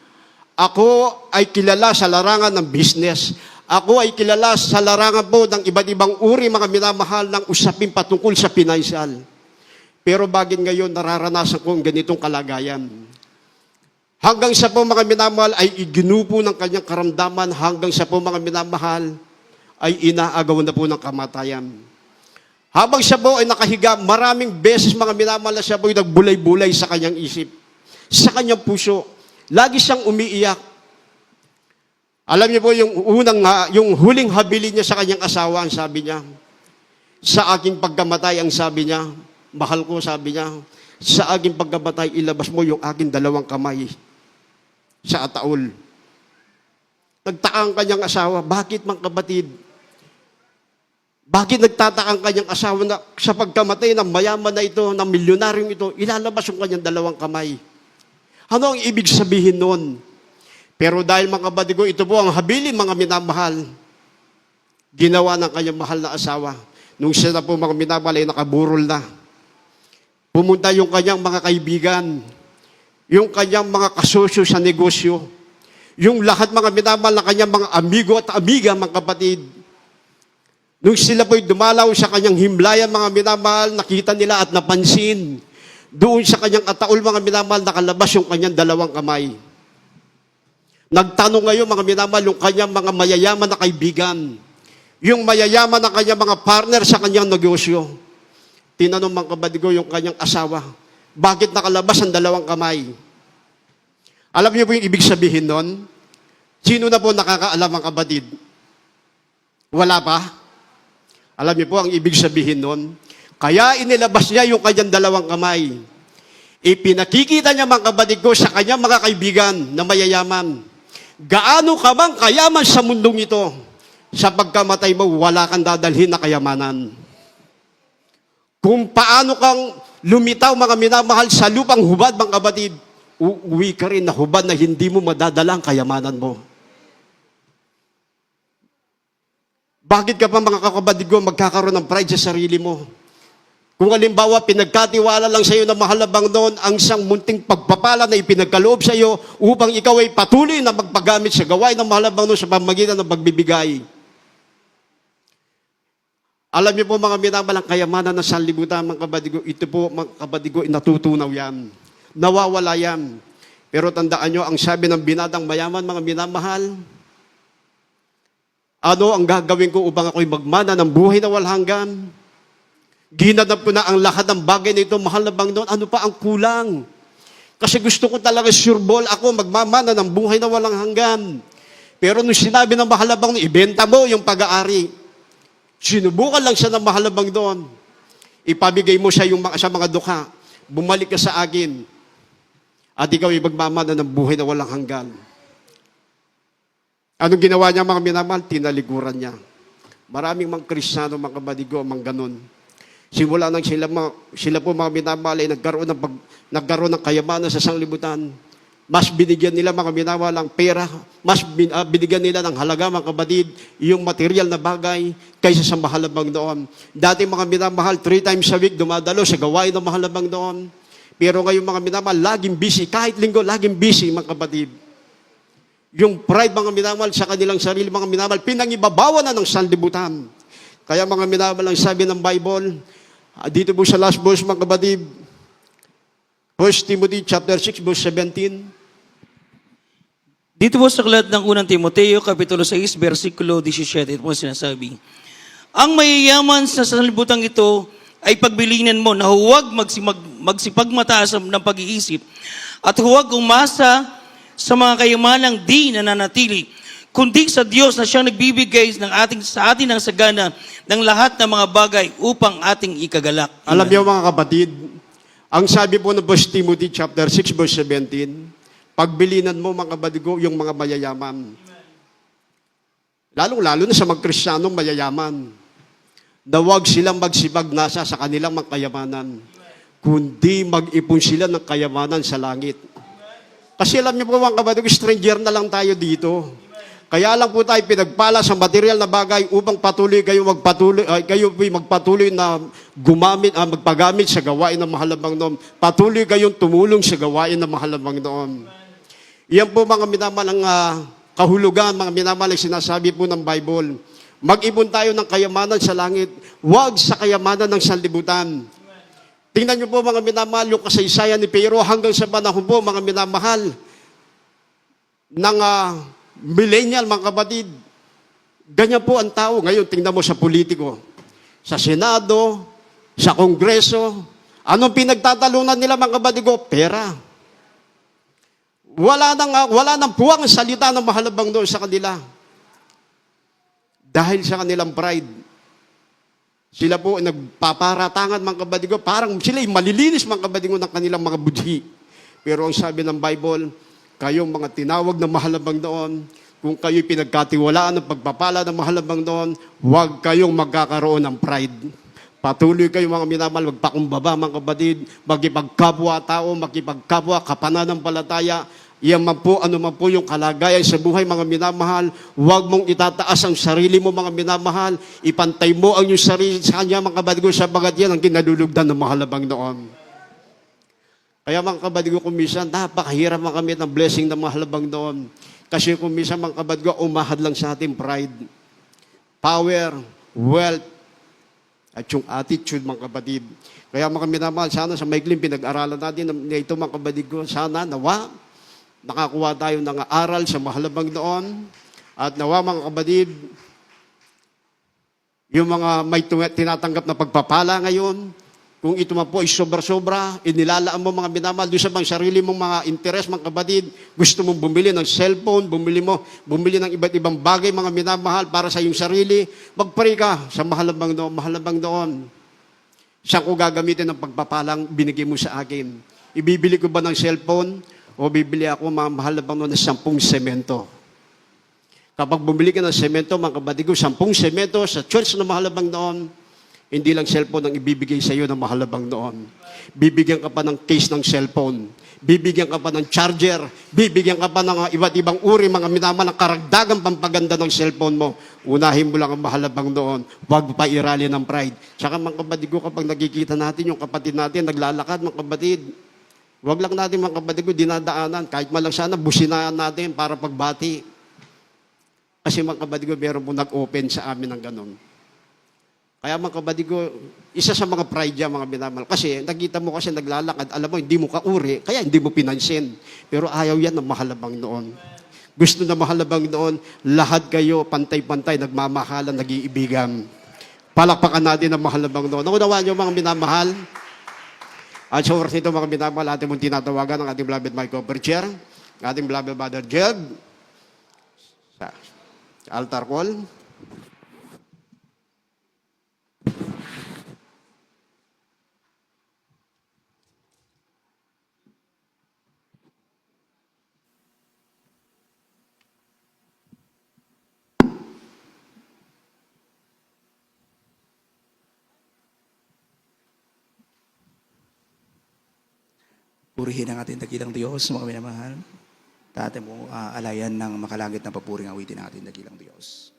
Ako ay kilala sa larangan ng business. Ako ay kilala sa larangan po ng iba't ibang uri, mga minamahal, ng usapin patungkol sa financial. Pero bakit ngayon nararanasan ko ang ganitong kalagayan? Hanggang sa po, mga minamahal, ay iginupo ng kanyang karamdaman, hanggang sa po, mga minamahal, ay inaagaw na po ng kamatayan. Habang siya po ay nakahiga, maraming beses, mga minamahal, siya po ay nagbulay-bulay sa kanyang isip, sa kanyang puso. Lagi siyang umiiyak. Alam niyo po, yung huling habilin niya sa kanyang asawa, ang sabi niya, sa aking pagkamatay, ang sabi niya, mahal ko, sabi niya, sa aking pagkamatay, ilabas mo yung aking 2 kamay sa ataol. Nagtaka ang kanyang asawa, bakit, mga kapatid? Bakit nagtataka ang kanyang asawa na sa pagkamatay ng mayaman na ito, ng milyonaryong ito, ilalabas yung kanyang 2 kamay? Ano ang ibig sabihin nun? Pero dahil, mga kapatid ko, ito po ang habilin, mga minamahal, ginawa ng kanyang mahal na asawa. Nung siya na po, mga minamahal, ay nakaburol na. Pumunta yung kanyang mga kaibigan, yung kanyang mga kasosyo sa negosyo, yung lahat, mga minamahal, na kanyang mga amigo at amiga, mga kapatid. Nung sila po'y dumalaw sa kanyang himlayan, mga minamahal, nakita nila at napansin, doon sa kanyang ataol, mga minamahal, nakalabas yung kanyang 2 kamay. Nagtanong ngayon, mga minamahal, yung kanyang mga mayayaman na kaibigan, yung mayayaman na kanyang mga partner sa kanyang negosyo. Tinanong, mga kapatid ko, yung kanyang asawa, bakit nakalabas ang 2 kamay? Alam niyo po yung ibig sabihin nun? Sino na po nakakaalam, mga kapatid? Wala pa? Alam niyo po ang ibig sabihin nun? Kaya inilabas niya yung kanyang 2 kamay. Ipinakikita niya, mga kapatid ko, sa kanyang mga kaibigan na mayayaman. Gaano ka bang kayaman sa mundong ito? Sa pagkamatay mo, wala kang dadalhin na kayamanan. Kung paano kang lumitaw, mga minamahal, sa lupang hubad, mga kapatid, uuwi ka rin na hubad na hindi mo madadala ang kayamanan mo. Bakit ka pa, mga kapatid ko, magkakaroon ng pride sa sarili mo? Kung halimbawa, pinagkatiwala lang sa iyo na mahal na Panginoon ang isang munting pagpapala na ipinagkaloob sa iyo upang ikaw ay patuloy na magpagamit sa gawain ng mahal na Panginoon sa pamamagitan ng pagbibigay. Alam niyo po, mga minamahal, ang kayamanan ng sanlibutan, mga kapatid ko, ito po, mga kapatid ko, natutunaw yan. Nawawala yan. Pero tandaan nyo, ang sabi ng binatang mayaman, mga minamahal, ano ang gagawin ko upang ako'y magmana ng buhay na walang hanggan? Ginanap ko na ang lahat ng bagay na ito, mahal na Panginoon, ano pa ang kulang? Kasi gusto ko talaga sureball ako, magmamana ng buhay na walang hanggan. Pero nung sinabi ng mahalabang, ibenta mo yung pag-aari. Sinubukan lang siya ng mahalabang doon. Ipabigay mo siya sa mga dukha. Bumalik ka sa akin. At ikaw ay magmamana ng buhay na walang hanggan. Anong ginawa niya mga minamahal? Tinalikuran niya. Maraming mga Kristiyano, mga kabadigo, mga ganun. Simula nang sila po mga minamahal ay nagkaroon ng kayamanan sa sanglibutan. Mas binigyan nila mga minamahal ang pera, mas binigyan nila ng halaga mga kabatid, yung material na bagay kaysa sa mahalabang doon. Dati mga minamahal, 3 times a week dumadalo sa gawain ng mahalabang doon. Pero ngayon mga minamahal, laging busy. Kahit linggo, laging busy mga kapatid. Yung pride mga minamahal sa kanilang sarili mga minamahal, pinangibabawan na ng sanlibutan. Kaya mga minamahal, ang sabi ng Bible, dito po sa last verse mga kapatid, 1 Timothy chapter 6 verse 17. Dito po sa aklat ng unang Timoteo, Kapitulo 6, versikulo 17, ito po sinasabi, ang mayayaman sa sanlibutan ito ay pagbilinan mo na huwag magsipagmataas ng pag-iisip at huwag umasa sa mga kayamanang di nananatili, kundi sa Diyos na siyang nagbibigay sa atin ng sagana ng lahat ng mga bagay upang ating ikagalak. Alam niyo mga kapatid, ang sabi po ng 1 Timothy chapter 6 verse 17, pagbilinan mo mga kabadigo yung mga mayayaman. Lalong-lalo na sa mga Kristiyanong mayayaman. Na huwag silang magsipagnasa sa kanilang mga kayamanan, kundi mag-ipon sila ng kayamanan sa langit. Kasi alam niyo po mga kabadigo, stranger na lang tayo dito. Kaya lang po tayo pinagpala sa material na bagay upang kayo magpatuloy na magpagamit sa gawain ng mahalabang noon. Patuloy kayong tumulong sa gawain ng mahalabang noon. Iyan po mga minamahal ang kahulugan, mga minamahal ang sinasabi po ng Bible. Mag-ipon tayo ng kayamanan sa langit, huwag sa kayamanan ng sanlibutan. Tingnan niyo po mga minamahal, yung kasaysayan ni Pero hanggang sa panahon po mga minamahal ng millennial, mga kapatid. Ganyan po ang tao. Ngayon, tingnan mo sa politiko, sa Senado, sa Kongreso. Anong pinagtatalunan nila, mga kapatid ko? Pera. Wala nang puwang salita ng mahalabang doon sa kanila. Dahil sa kanilang pride. Sila po nagpaparatangan, mga kapatid ko. Parang sila malilinis, mga kapatid ko, ng kanilang mga budhi. Pero ang sabi ng Bible, kayong mga tinawag na mahalabang doon, kung kayo'y pinagkatiwalaan ng pagpapala ng mahalabang doon, huwag kayong magkakaroon ng pride. Patuloy kayong mga minamahal, magpakumbaba mga kapatid, makipagkapwa-tao, makipagkapwa, kapananampalataya, iyan man po, ano man po yung kalagayan sa buhay mga minamahal, huwag mong itataas ang sarili mo mga minamahal, ipantay mo ang iyong sarili sa kanya mga kapatid ko, sabagat yan ang kinalulugdan ng mahalabang doon. Kaya mga kapatid ko, kumisan, napakahirap makamit ng blessing ng mahalabang doon. Kasi kumisan mga kapatid ko, umahad lang sa ating pride, power, wealth, at yung attitude mga kapatid. Kaya mga minamahal, sana sa maikling pinag-aralan natin na ito mga kapatid ko, sana nawa, nakakuha tayo ng aral sa mahalabang doon, at nawa mga kapatid, yung mga may tinatanggap na pagpapala ngayon, kung ito man po ay sobra-sobra, inilalaan mo mga minamahal, doon sa mga sarili mong mga interes, mga kapatid, gusto mong bumili ng cellphone, bumili ng iba't ibang bagay, mga minamahal, para sa iyong sarili, mag-pray ka sa mahalabang doon. Saan ko gagamitin ng pagpapalang binigay mo sa akin? Ibibili ko ba ng cellphone? O bibili ako mga mahalabang doon ng 10 semento? Kapag bumili ka ng semento, mga kapatid ko, 10 semento sa church na mahalabang doon, hindi lang cellphone ang ibibigay sa iyo na mahalabang noon. Bibigyan ka pa ng case ng cellphone. Bibigyan ka pa ng charger. Bibigyan ka pa ng iba't ibang uri, mga minamahal, ng karagdagang pampaganda ng cellphone mo. Unahin mo lang ang mahalabang doon. Huwag pa irali ng pride. Tsaka mga kapatid ko, kapag nakikita natin yung kapatid natin, naglalakad, mga kapatid, huwag lang natin mga kapatid ko, dinadaanan. Kahit malang sana, businaan natin para pagbati. Kasi mga kapatid ko, meron po nag-open sa amin ng ganun. Kaya mga kapatid ko, isa sa mga pride yan, mga minamahal. Kasi nakita mo kasi naglalakad, alam mo, hindi mo kauri, kaya hindi mo pinansin. Pero ayaw yan ng mahalabang noon. Gusto na mahalabang noon, lahat kayo pantay-pantay, nagmamahalan, nag-iibigan. Palakpakan natin ang mahalabang noon. Naunawaan niyo mga minamahal, At sa oras nito, mga minamahal, ating mong tinatawagan ang ating beloved Mike Cooper Chair, ating beloved Mother Jed, sa altar call. Purihin ang ating dakilang Diyos, mga minamahal. Tate mo alayan ng makalangit na papuring awitin ng ating dakilang Diyos.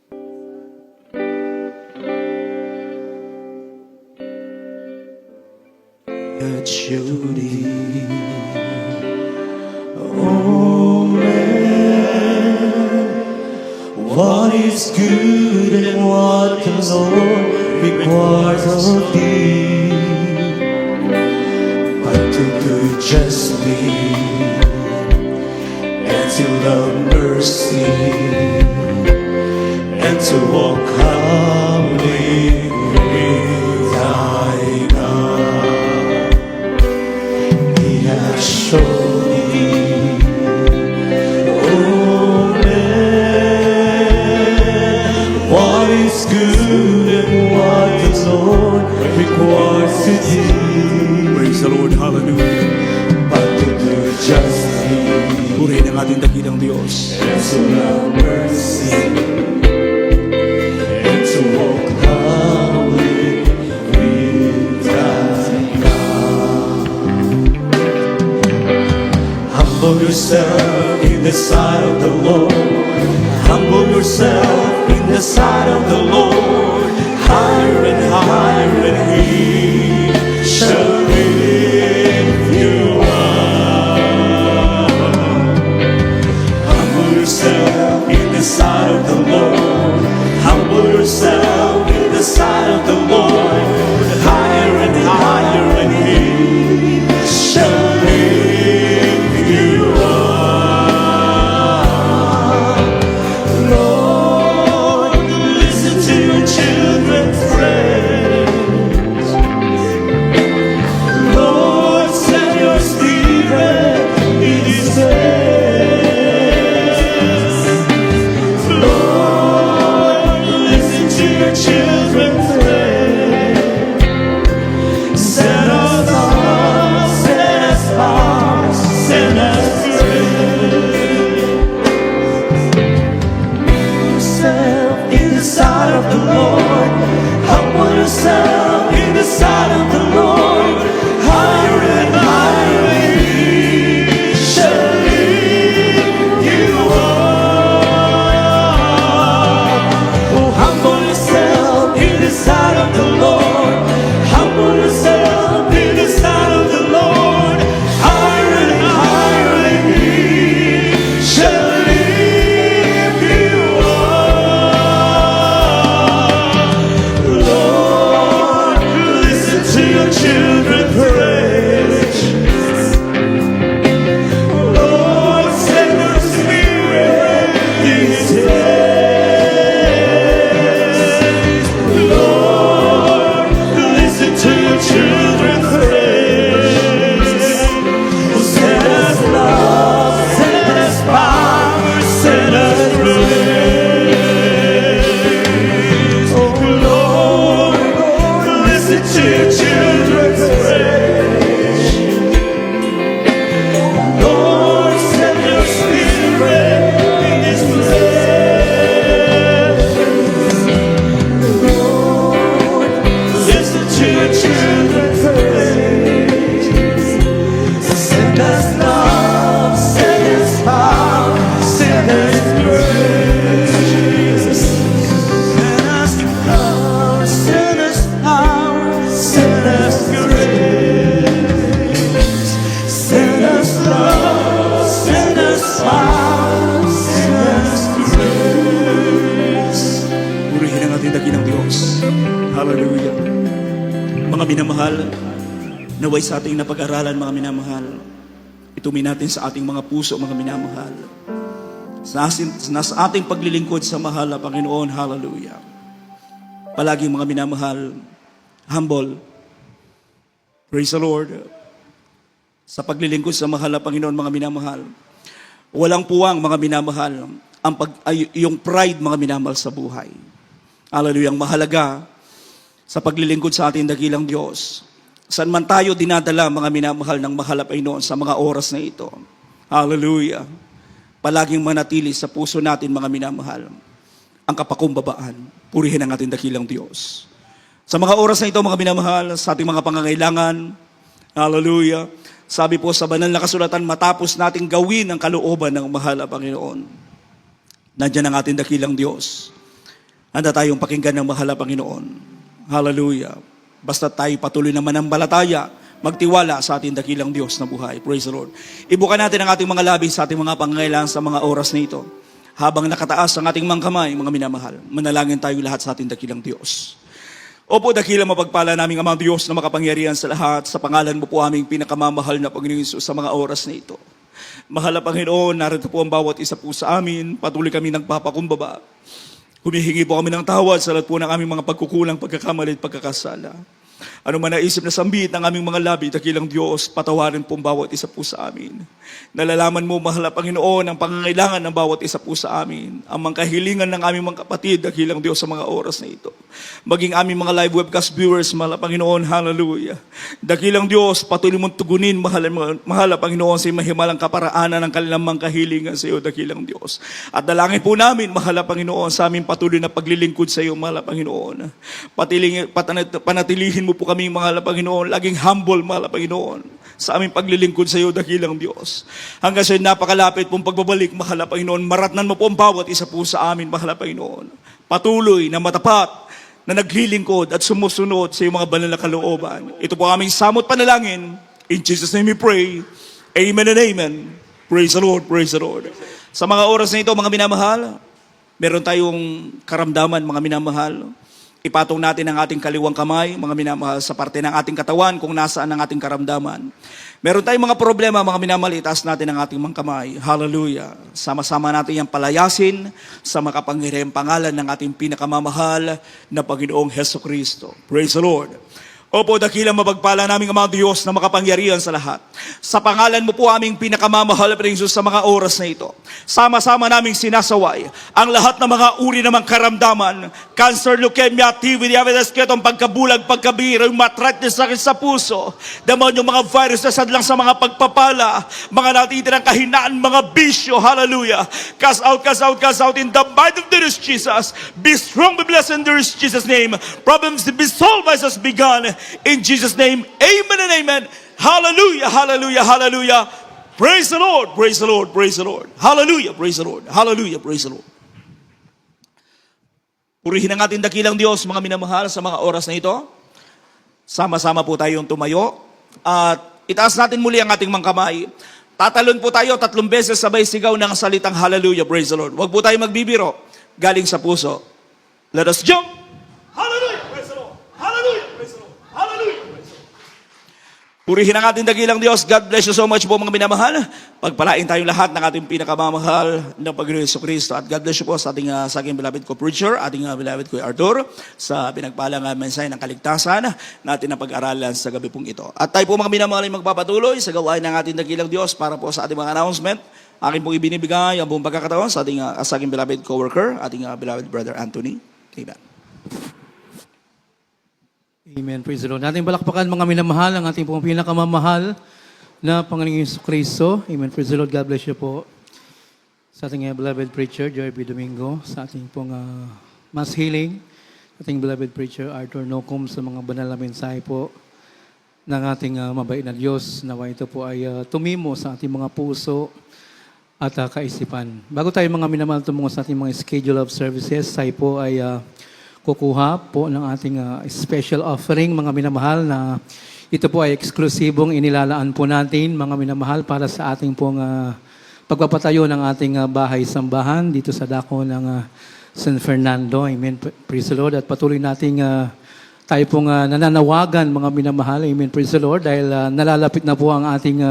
At surely, oh man, what is good and what the Lord requires of thee? To do justly and to love mercy and to walk humbly with thy God. He has shown me, oh man, what is good and what the Lord requires to thee. Praise the Lord, hallelujah. But to do justly, purihin ang ating dakilang Diyos, and to love mercy, and to walk humbly with thy God. Humble yourself in the sight of the Lord. Humble yourself in the sight of the Lord. Higher and higher, and He shall lift you up. Humble yourself in the sight of the Lord. Humble yourself in the sight of the Lord. Higher and higher, and He shall lift you up. Lord, listen to your children pray. Hallelujah. Mga minamahal, naway sa ating napag-aralan, mga minamahal, itumin natin sa ating mga puso, mga minamahal. Sa ating paglilingkod sa mahal na Panginoon, hallelujah. Palaging mga minamahal, humble. Praise the Lord. sa paglilingkod sa mahal na Panginoon, mga minamahal. Walang puwang, mga minamahal, yung pride, mga minamahal, sa buhay. Hallelujah. Ang mahalaga sa paglilingkod sa ating dakilang Diyos. Saan man tayo dinadala, mga minamahal, ng mahal na Panginoon sa mga oras na ito. Hallelujah. Palaging manatili sa puso natin, mga minamahal, ang kapakumbabaan. Purihin ang ating dakilang Diyos. Sa mga oras na ito, mga minamahal, sa ating mga pangangailangan, hallelujah, sabi po sa banal na kasulatan, matapos nating gawin ang kalooban ng mahal na Panginoon, nandiyan ang ating dakilang Diyos. Handa tayong pakinggan ng mahal na Panginoon. Hallelujah. Basta tayo patuloy na manambalataya, magtiwala sa ating dakilang Diyos na buhay. Praise the Lord. Ibuka natin ang ating mga labi sa ating mga pangangailangan sa mga oras na ito. Habang nakataas ang ating mga kamay, mga minamahal, manalangin tayo lahat sa ating dakilang Diyos. Opo, dakilang mapagpala naming Amang Diyos na makapangyarihan sa lahat, sa pangalan mo po aming pinakamamahal na Panginoon Hesus sa mga oras na ito. Mahal na Panginoon, narito po ang bawat isa po sa amin, patuloy kami nagpapakumbaba. Humihingi po kami ng tawad sa lahat po ng aming mga pagkukulang, pagkakamali at pagkakasala. Ano man naisip na sambit ng aming mga labi, dakilang Diyos, patawarin po ang bawat isa po sa amin. Nalalaman mo, mahal na Panginoon, ang pangangailangan ng bawat isa po sa amin, ang mga kahilingan ng aming mga kapatid, dakilang Diyos, sa mga oras na ito. Maging aming mga live webcast viewers, mahal na Panginoon, hallelujah. Dakilang Diyos, patuloy mong tugunin, mahal na Panginoon, sa mahimalang kaparaanan ng kanilang mga kahilingan sa iyo, dakilang Diyos. At dalangin po namin, mahal na Panginoon, sa aming patuloy na paglilingkod sa iyo, mahal na Panginoon. Panatilihin mo po kami, mahal na Panginoon, laging humble, mahal na Panginoon, sa aming paglilingkod sa iyo, dakilang Diyos. Hanggang sa napakalapit pong pagbabalik, mahal na Panginoon, maratnan mo po ang bawat isa po sa amin, mahal na Panginoon. Patuloy na matapat, na naglilingkod at sumusunod sa iyong mga banal na kalooban. Ito po aming samot panalangin. In Jesus' name we pray. Amen and amen. Praise the Lord, praise the Lord. Sa mga oras na ito, mga minamahal, meron tayong karamdaman, mga minamahal. Ipatong natin ang ating kaliwang kamay, mga minamahal, sa parte ng ating katawan kung nasaan ang ating karamdaman. Meron tayong mga problema, mga minamahal, itaas natin ang ating mga kamay. Hallelujah. Sama-sama natin yung palayasin sa makapangyarihang pangalan ng ating pinakamamahal na Panginoong Hesukristo. Praise the Lord. Opo, dakilang mapagpala namin ang mga Diyos na makapangyarihan sa lahat. Sa pangalan mo po aming pinakamamahal na Jesus sa mga oras na ito. Sama-sama naming sinasaway ang lahat ng mga uri ng mga karamdaman, cancer, leukemia, TB, diabetes, ketong pagkabulag, pagkabiro, arthritis, sakit sa puso, damon yung mga virus na sadlang sa mga pagpapala, mga natitirang kahinaan, mga bisyo, hallelujah. Cast out in the might of the Lord Jesus. Be strong, be blessed in the Lord Jesus' name. Problems to be solved as has begun. In Jesus' name, amen and amen. Hallelujah, hallelujah, hallelujah. Praise the Lord, praise the Lord, praise the Lord. Hallelujah, praise the Lord. Hallelujah, praise the Lord. Purihin ang ating dakilang Diyos, mga minamahal, sa mga oras na ito. Sama-sama po tayong tumayo. At itaas natin muli ang ating mga kamay. Tatalon po tayo 3 beses sabay sigaw ng salitang hallelujah, praise the Lord. Huwag po tayo magbibiro, galing sa puso. Let us jump. Hallelujah, praise the Lord. Hallelujah, praise the Lord. Hallelujah, praise the Lord. Purihin ang ating dakilang Diyos. God bless you so much po, mga minamahal. Pagpalain tayong lahat ng ating pinakamamahal na Panginoon Jesucristo. At God bless you po sa aking beloved ko preacher, ating beloved ko Arthur, sa pinagpalang mensahe ng kaligtasan natin na pag-aralan sa gabi pong ito. At tayo po, mga minamahal, ay magpapatuloy sa gawain ng ating dakilang Diyos para po sa ating mga announcement. Aking pong ibinibigay ang buong pagkakataon sa aking beloved co-worker, ating beloved brother Anthony. Amen. Amen. Praise the Lord. Nating balakpakan, mga minamahal, ang ating pong pinakamamahal na Panginoong Jesucristo. Amen. Praise the Lord. God bless you po. Sa ating beloved preacher, Joy B. Domingo. Sa ating pong mass healing. Ating beloved preacher, Arthur Nocum, sa mga banal na mensahe po ng ating mabait na Diyos. Nawa ito po ay tumimo sa ating mga puso at kaisipan. Bago tayo, mga minamahal, tumungo sa ating mga schedule of services, tayo po ay kukuha po ng ating special offering, mga minamahal, na ito po ay eksklusibong inilalaan po natin, mga minamahal, para sa ating pong pagpapatayo ng ating bahay-sambahan dito sa dako ng San Fernando. Amen. Praise the Lord. At patuloy nating tayo pong nananawagan, mga minamahal. Amen. Praise the Lord. Dahil nalalapit na po ang ating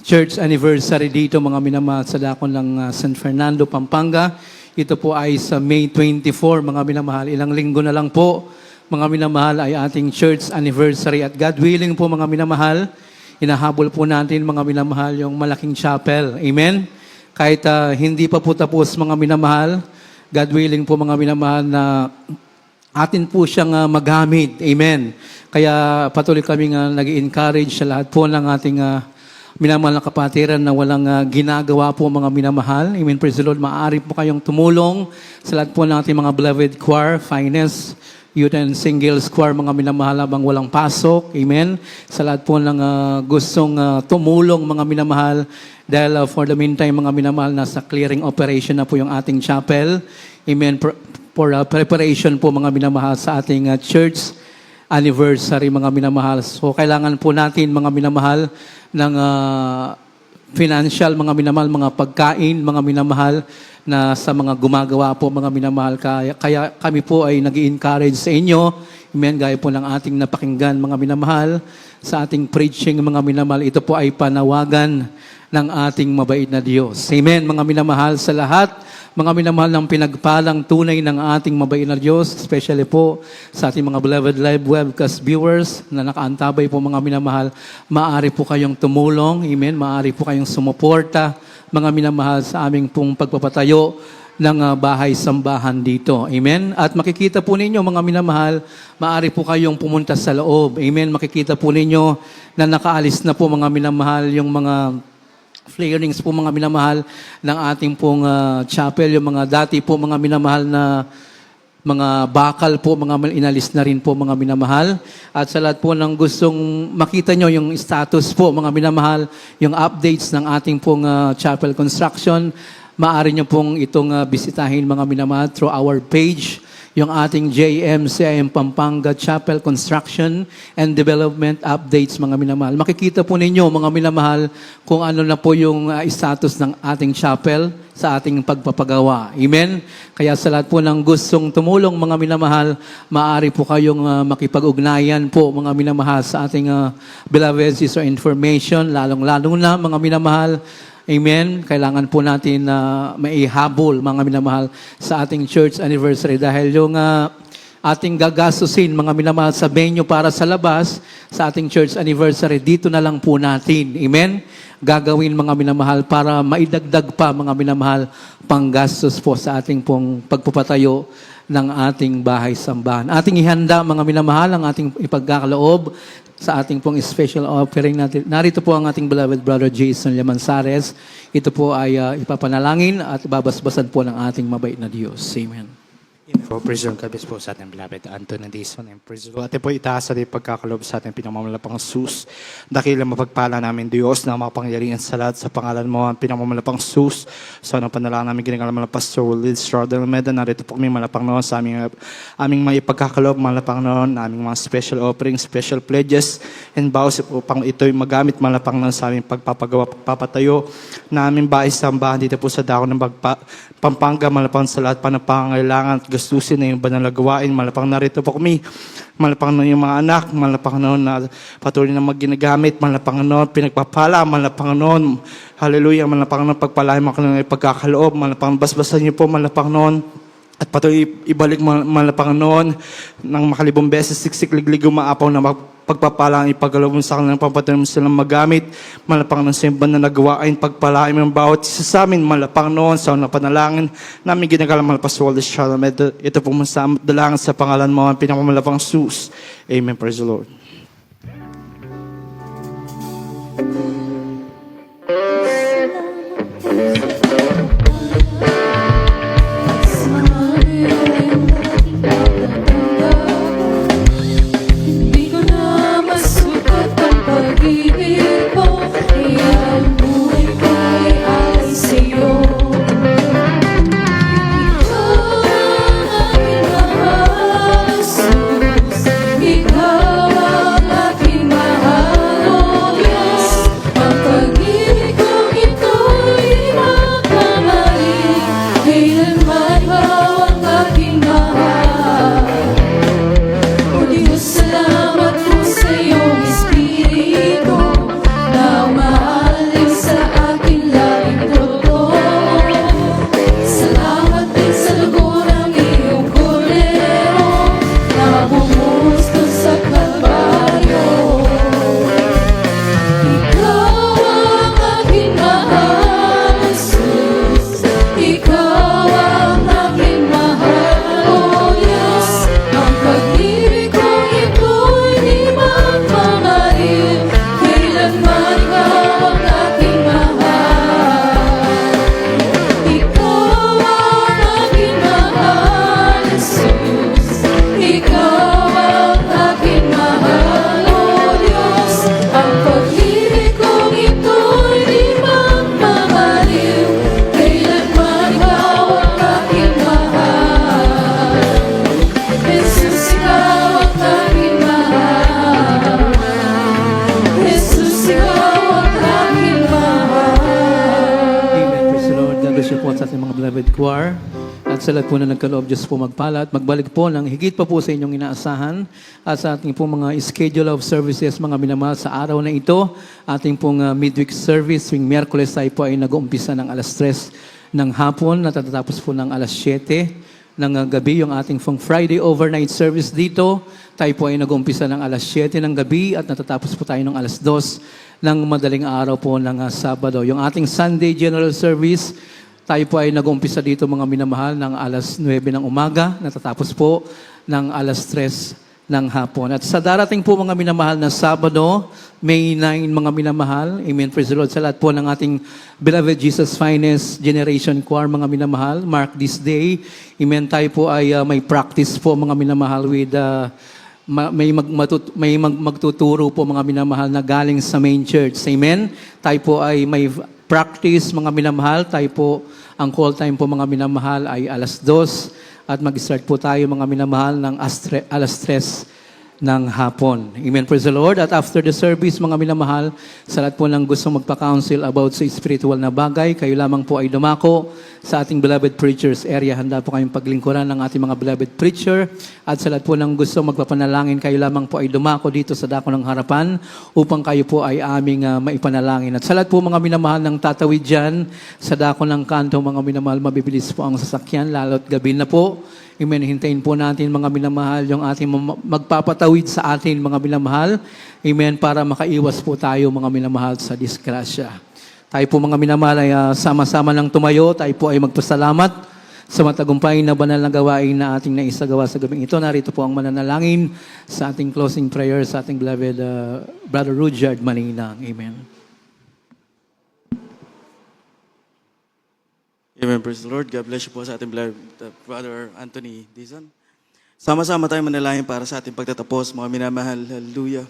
church anniversary dito, mga minamahal, sa dako ng San Fernando, Pampanga. Ito po ay sa May 24, mga minamahal. Ilang linggo na lang po, mga minamahal, ay ating church anniversary. At God willing po, mga minamahal, Hinahabol po natin mga minamahal yung malaking chapel. Amen? Kahit hindi pa po tapos mga minamahal, God willing po mga minamahal na atin po siyang magamit. Amen. Kaya patuloy kaming nag-encourage sa lahat po ng ating minamahal na kapatiran na walang ginagawa po mga minamahal. Amen. Praise the Lord. Maaari po kayong tumulong sa lahat po ng ating mga beloved choir, finest, youth and singles choir, mga minamahal habang walang pasok. Amen. Sa lahat po ng gustong tumulong mga minamahal dahil for the meantime mga minamahal nasa clearing operation na po yung ating chapel. Amen. For preparation po mga minamahal sa ating church anniversary mga minamahal. So kailangan po natin mga minamahal ng financial mga minamahal, mga pagkain mga minamahal na sa mga gumagawa po mga minamahal. Kaya kami po ay nag-i-encourage sa inyo. Amen. Gaya po ng ating napakinggan mga minamahal sa ating preaching mga minamahal. Ito po ay panawagan ng ating mabait na Diyos. Amen. Mga minamahal sa lahat. Mga minamahal ng pinagpalang tunay ng ating mabait na Diyos, especially po sa ating mga beloved live webcast viewers na nakaantabay po mga minamahal, maaari po kayong tumulong, amen, maaari po kayong sumuporta, mga minamahal sa aming pong pagpapatayo ng bahay-sambahan dito. Amen? At makikita po ninyo mga minamahal, maaari po kayong pumunta sa loob. Amen? Makikita po ninyo na nakaalis na po mga minamahal yung mga flairings po mga minamahal ng ating pong chapel, yung mga dati po mga minamahal na mga bakal po, mga inalis na rin po mga minamahal. At sa lahat po ng gustong makita nyo yung status po mga minamahal, yung updates ng ating pong chapel construction, maaari nyo pong itong bisitahin mga minamahal through our page, yung ating JMCIM Pampanga Chapel Construction and Development Updates mga minamahal. Makikita po ninyo mga minamahal kung ano na po yung status ng ating chapel sa ating pagpapagawa. Amen? Kaya sa lahat po ng gustong tumulong mga minamahal, maaari po kayong makipag-ugnayan po mga minamahal sa ating beloved sister information, lalong-lalo na mga minamahal. Amen. Kailangan po natin na maihabol mga minamahal sa ating church anniversary dahil yung ating gagastusin mga minamahal sa venue para sa labas sa ating church anniversary, dito na lang po natin. Amen. Gagawin mga minamahal para maidagdag pa mga minamahal panggastos po sa ating pong pagpapatayo ng ating bahay-sambahan. Ating ihanda mga minamahal ang ating ipagkakaloob sa ating pong special offering natin. Narito po ang ating beloved brother Jason Llamanzares. Ito po ay ipapanalangin at babasbasan po ng ating mabait na Diyos. Amen. Po, praise the Lord, kabis po sa ating beloved Anton and Jason, and praise the Lord. Ate po itaas sa pagkakalob sa ating pinamamalapang sus. Dakilang mapagpala namin Diyos na mapangyarihan sa lahat sa pangalan mo, ang pinamamalapang sus. So, anong panalangin namin ginagawa ng Pastor Will Stradal Meda, narito po kami malapang noon sa aming mga ipagkakalob, malapang noon, aming mga special offerings, special pledges, and vows upang ito'y magamit malapang noon sa aming pagpapagawa, pagpapatayo na aming bahay-sambahan dito po sa dako ng Pampanga, malapang sa lahat pa ng pangangailangan at gastusin na yung banal na gawain. Malapang narito po kami. Malapang na yung mga anak. Malapang noon na patuloy na mag-ginagamit. Malapang noon pinagpapala. Malapang noon, hallelujah, malapang noon pagpalahin mo ng pagkakaloob. Malapang basbasan niyo po. Malapang noon at patuloy ibalik malapang noon ng makalibong beses siksik-liglig umaapaw na pagpapala ang ipagalaw mo sa kanilang pampatuloy mo silang magamit. Malapang ng simban na nagawain, pagpalain mo ang bawat isa sa amin. Malapang noon sa unang panalangin namin ginagalang malapas Waldes Shalom. Ito pong dalangin sa pangalan mo ang pinakamalapang sus. Amen. Praise the Lord. Hindi ko na masukat ang pag-ibig mo, kaya ang buhay ko ay ayon sa'yo. Ikaw ang aking mahal, Jesus. Ikaw ang aking mahal, oh Diyos. Ang pag-ibig kong ito'y makamali, kailanman ikaw ang aking mahal. O Diyos, salamat po sa iyong Espiritu na umahalin sa aking laging totoo. Salamat din sa dugo ng iyong kordero na bumuhos doon sa Kalbaryo. At sa lahat po na nagkaloob, Diyos po magpala at magbalik po ng higit pa po sa inyong inaasahan at sa ating po mga schedule of services, mga minamahal, sa araw na ito, ating pong midweek service, tuwing Miyerkules tayo po ay nag-uumpisa ng alas 3 ng hapon, natatapos po ng alas 7 ng gabi, yung ating pong Friday overnight service dito. Tayo po ay nag-uumpisa ng alas 7 ng gabi at natatapos po tayo ng alas 2 ng madaling araw po ng Sabado. Yung ating Sunday general service, tayo po ay nag-uumpisa dito mga minamahal ng alas 9 ng umaga, natatapos po ng alas 3 ng hapon. At sa darating po mga minamahal na Sabado, May 9 mga minamahal, amen, praise the Lord, sa lahat po ng ating beloved Jesus Finest Generation Choir mga minamahal, mark this day, amen, tayo po ay may practice po mga minamahal with may magtuturo po mga minamahal na galing sa main church. Amen? Tayo po ay may practice mga minamahal. Tayo po, ang call time po mga minamahal ay alas 2 at mag-start po tayo mga minamahal ng alas 3 ng hapon. Amen, praise the Lord. At after the service, mga minamahal, sa lahat po ng gustong magpa-counsel about sa spiritual na bagay, kayo lamang po ay dumako sa ating beloved preachers area. Handa po kayong paglingkuran ng ating mga beloved preacher. At sa lahat po ng gustong magpapanalangin, kayo lamang po ay dumako dito sa dako ng harapan upang kayo po ay aming maipanalangin. At sa lahat po mga minamahal ng tatawid dyan, sa dako ng kanto, mga minamahal, mabibilis po ang sasakyan, lalo't gabi na po. Amen. Hintayin po natin mga minamahal yung ating magpapatawid sa atin mga minamahal. Amen. Para makaiwas po tayo mga minamahal sa disgrasya. Tayo po mga minamahal ay sama-sama ng tumayo. Tayo po ay magpasalamat sa matagumpay na banal na gawain na ating naisagawa sa gabing ito. Narito po ang mananalangin sa ating closing prayer sa ating beloved Brother Rudyard Maninang. Amen. Amen. Praise the Lord. God bless you po sa ating beloved Brother Anthony Dizon. Sama-sama tayo manalangin para sa ating pagtatapos, mga minamahal. Hallelujah.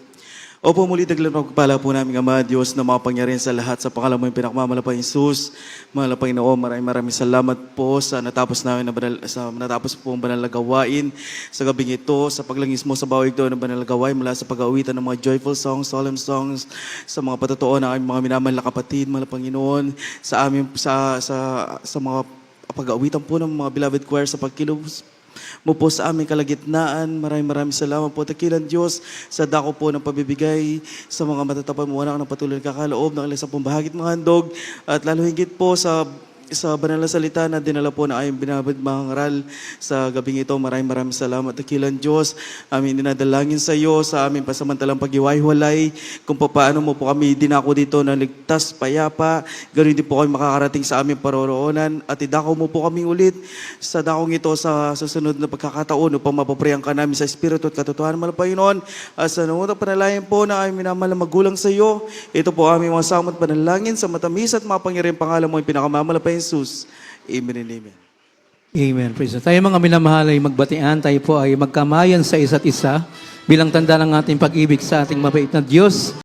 Opo, muli daglan pagpapala po namin, Ama, Diyos na makapangyarihan sa lahat sa pangalan mo yung pinakamamalapang Jesus. Mahal na Panginoon, maraming salamat po sa natapos namin sa natapos po ang banal na gawain sa gabing ito, sa paglangis mo sa bawat ito ng banal na gawain mula sa pag-awitan ng mga joyful songs, solemn songs, sa mga patotoo ng aming mga minamahal na kapatid, mahal na Panginoon, sa amin sa mga pag-awitan po ng mga beloved choir sa pagkilos mo po sa aming kalagitnaan. Maraming salamat po, dakilang Diyos, sa dako po ng pabibigay sa mga matatapang mo anak ng patuloy na kakaloob ng ilang sa pambahagit mga handog, at lalo higit po sa banal na salita na dinala po na ayong binabad mangaral sa gabing ito. Maraming salamat, dakilang Diyos. Amin dinadalangin sa iyo sa aming pasamantalang pag-iwalay kung paano mo po kami dinako dito na ligtas, payapa. Ganoon din po kami makakarating sa aming paroroonan, at idako mo po kami ulit sa dakong ito sa susunod na pagkakataon upang mapapriyang ka namin sa Espiritu at katotohanan, mahal Panginoon. At sa nangutang panalangin po na aming minamahal na magulang sa iyo, ito po aming mga samot panalangin sa matamis at mapangyariang pangalan mo yung pinakamamahal pa Jesus. Amen and amen. Amen. Praise the Lord. Tayo mga minamahal ay magbatian, tayo po ay magkamayan sa isa't isa bilang tanda ng ating pag-ibig sa ating mabait na Diyos.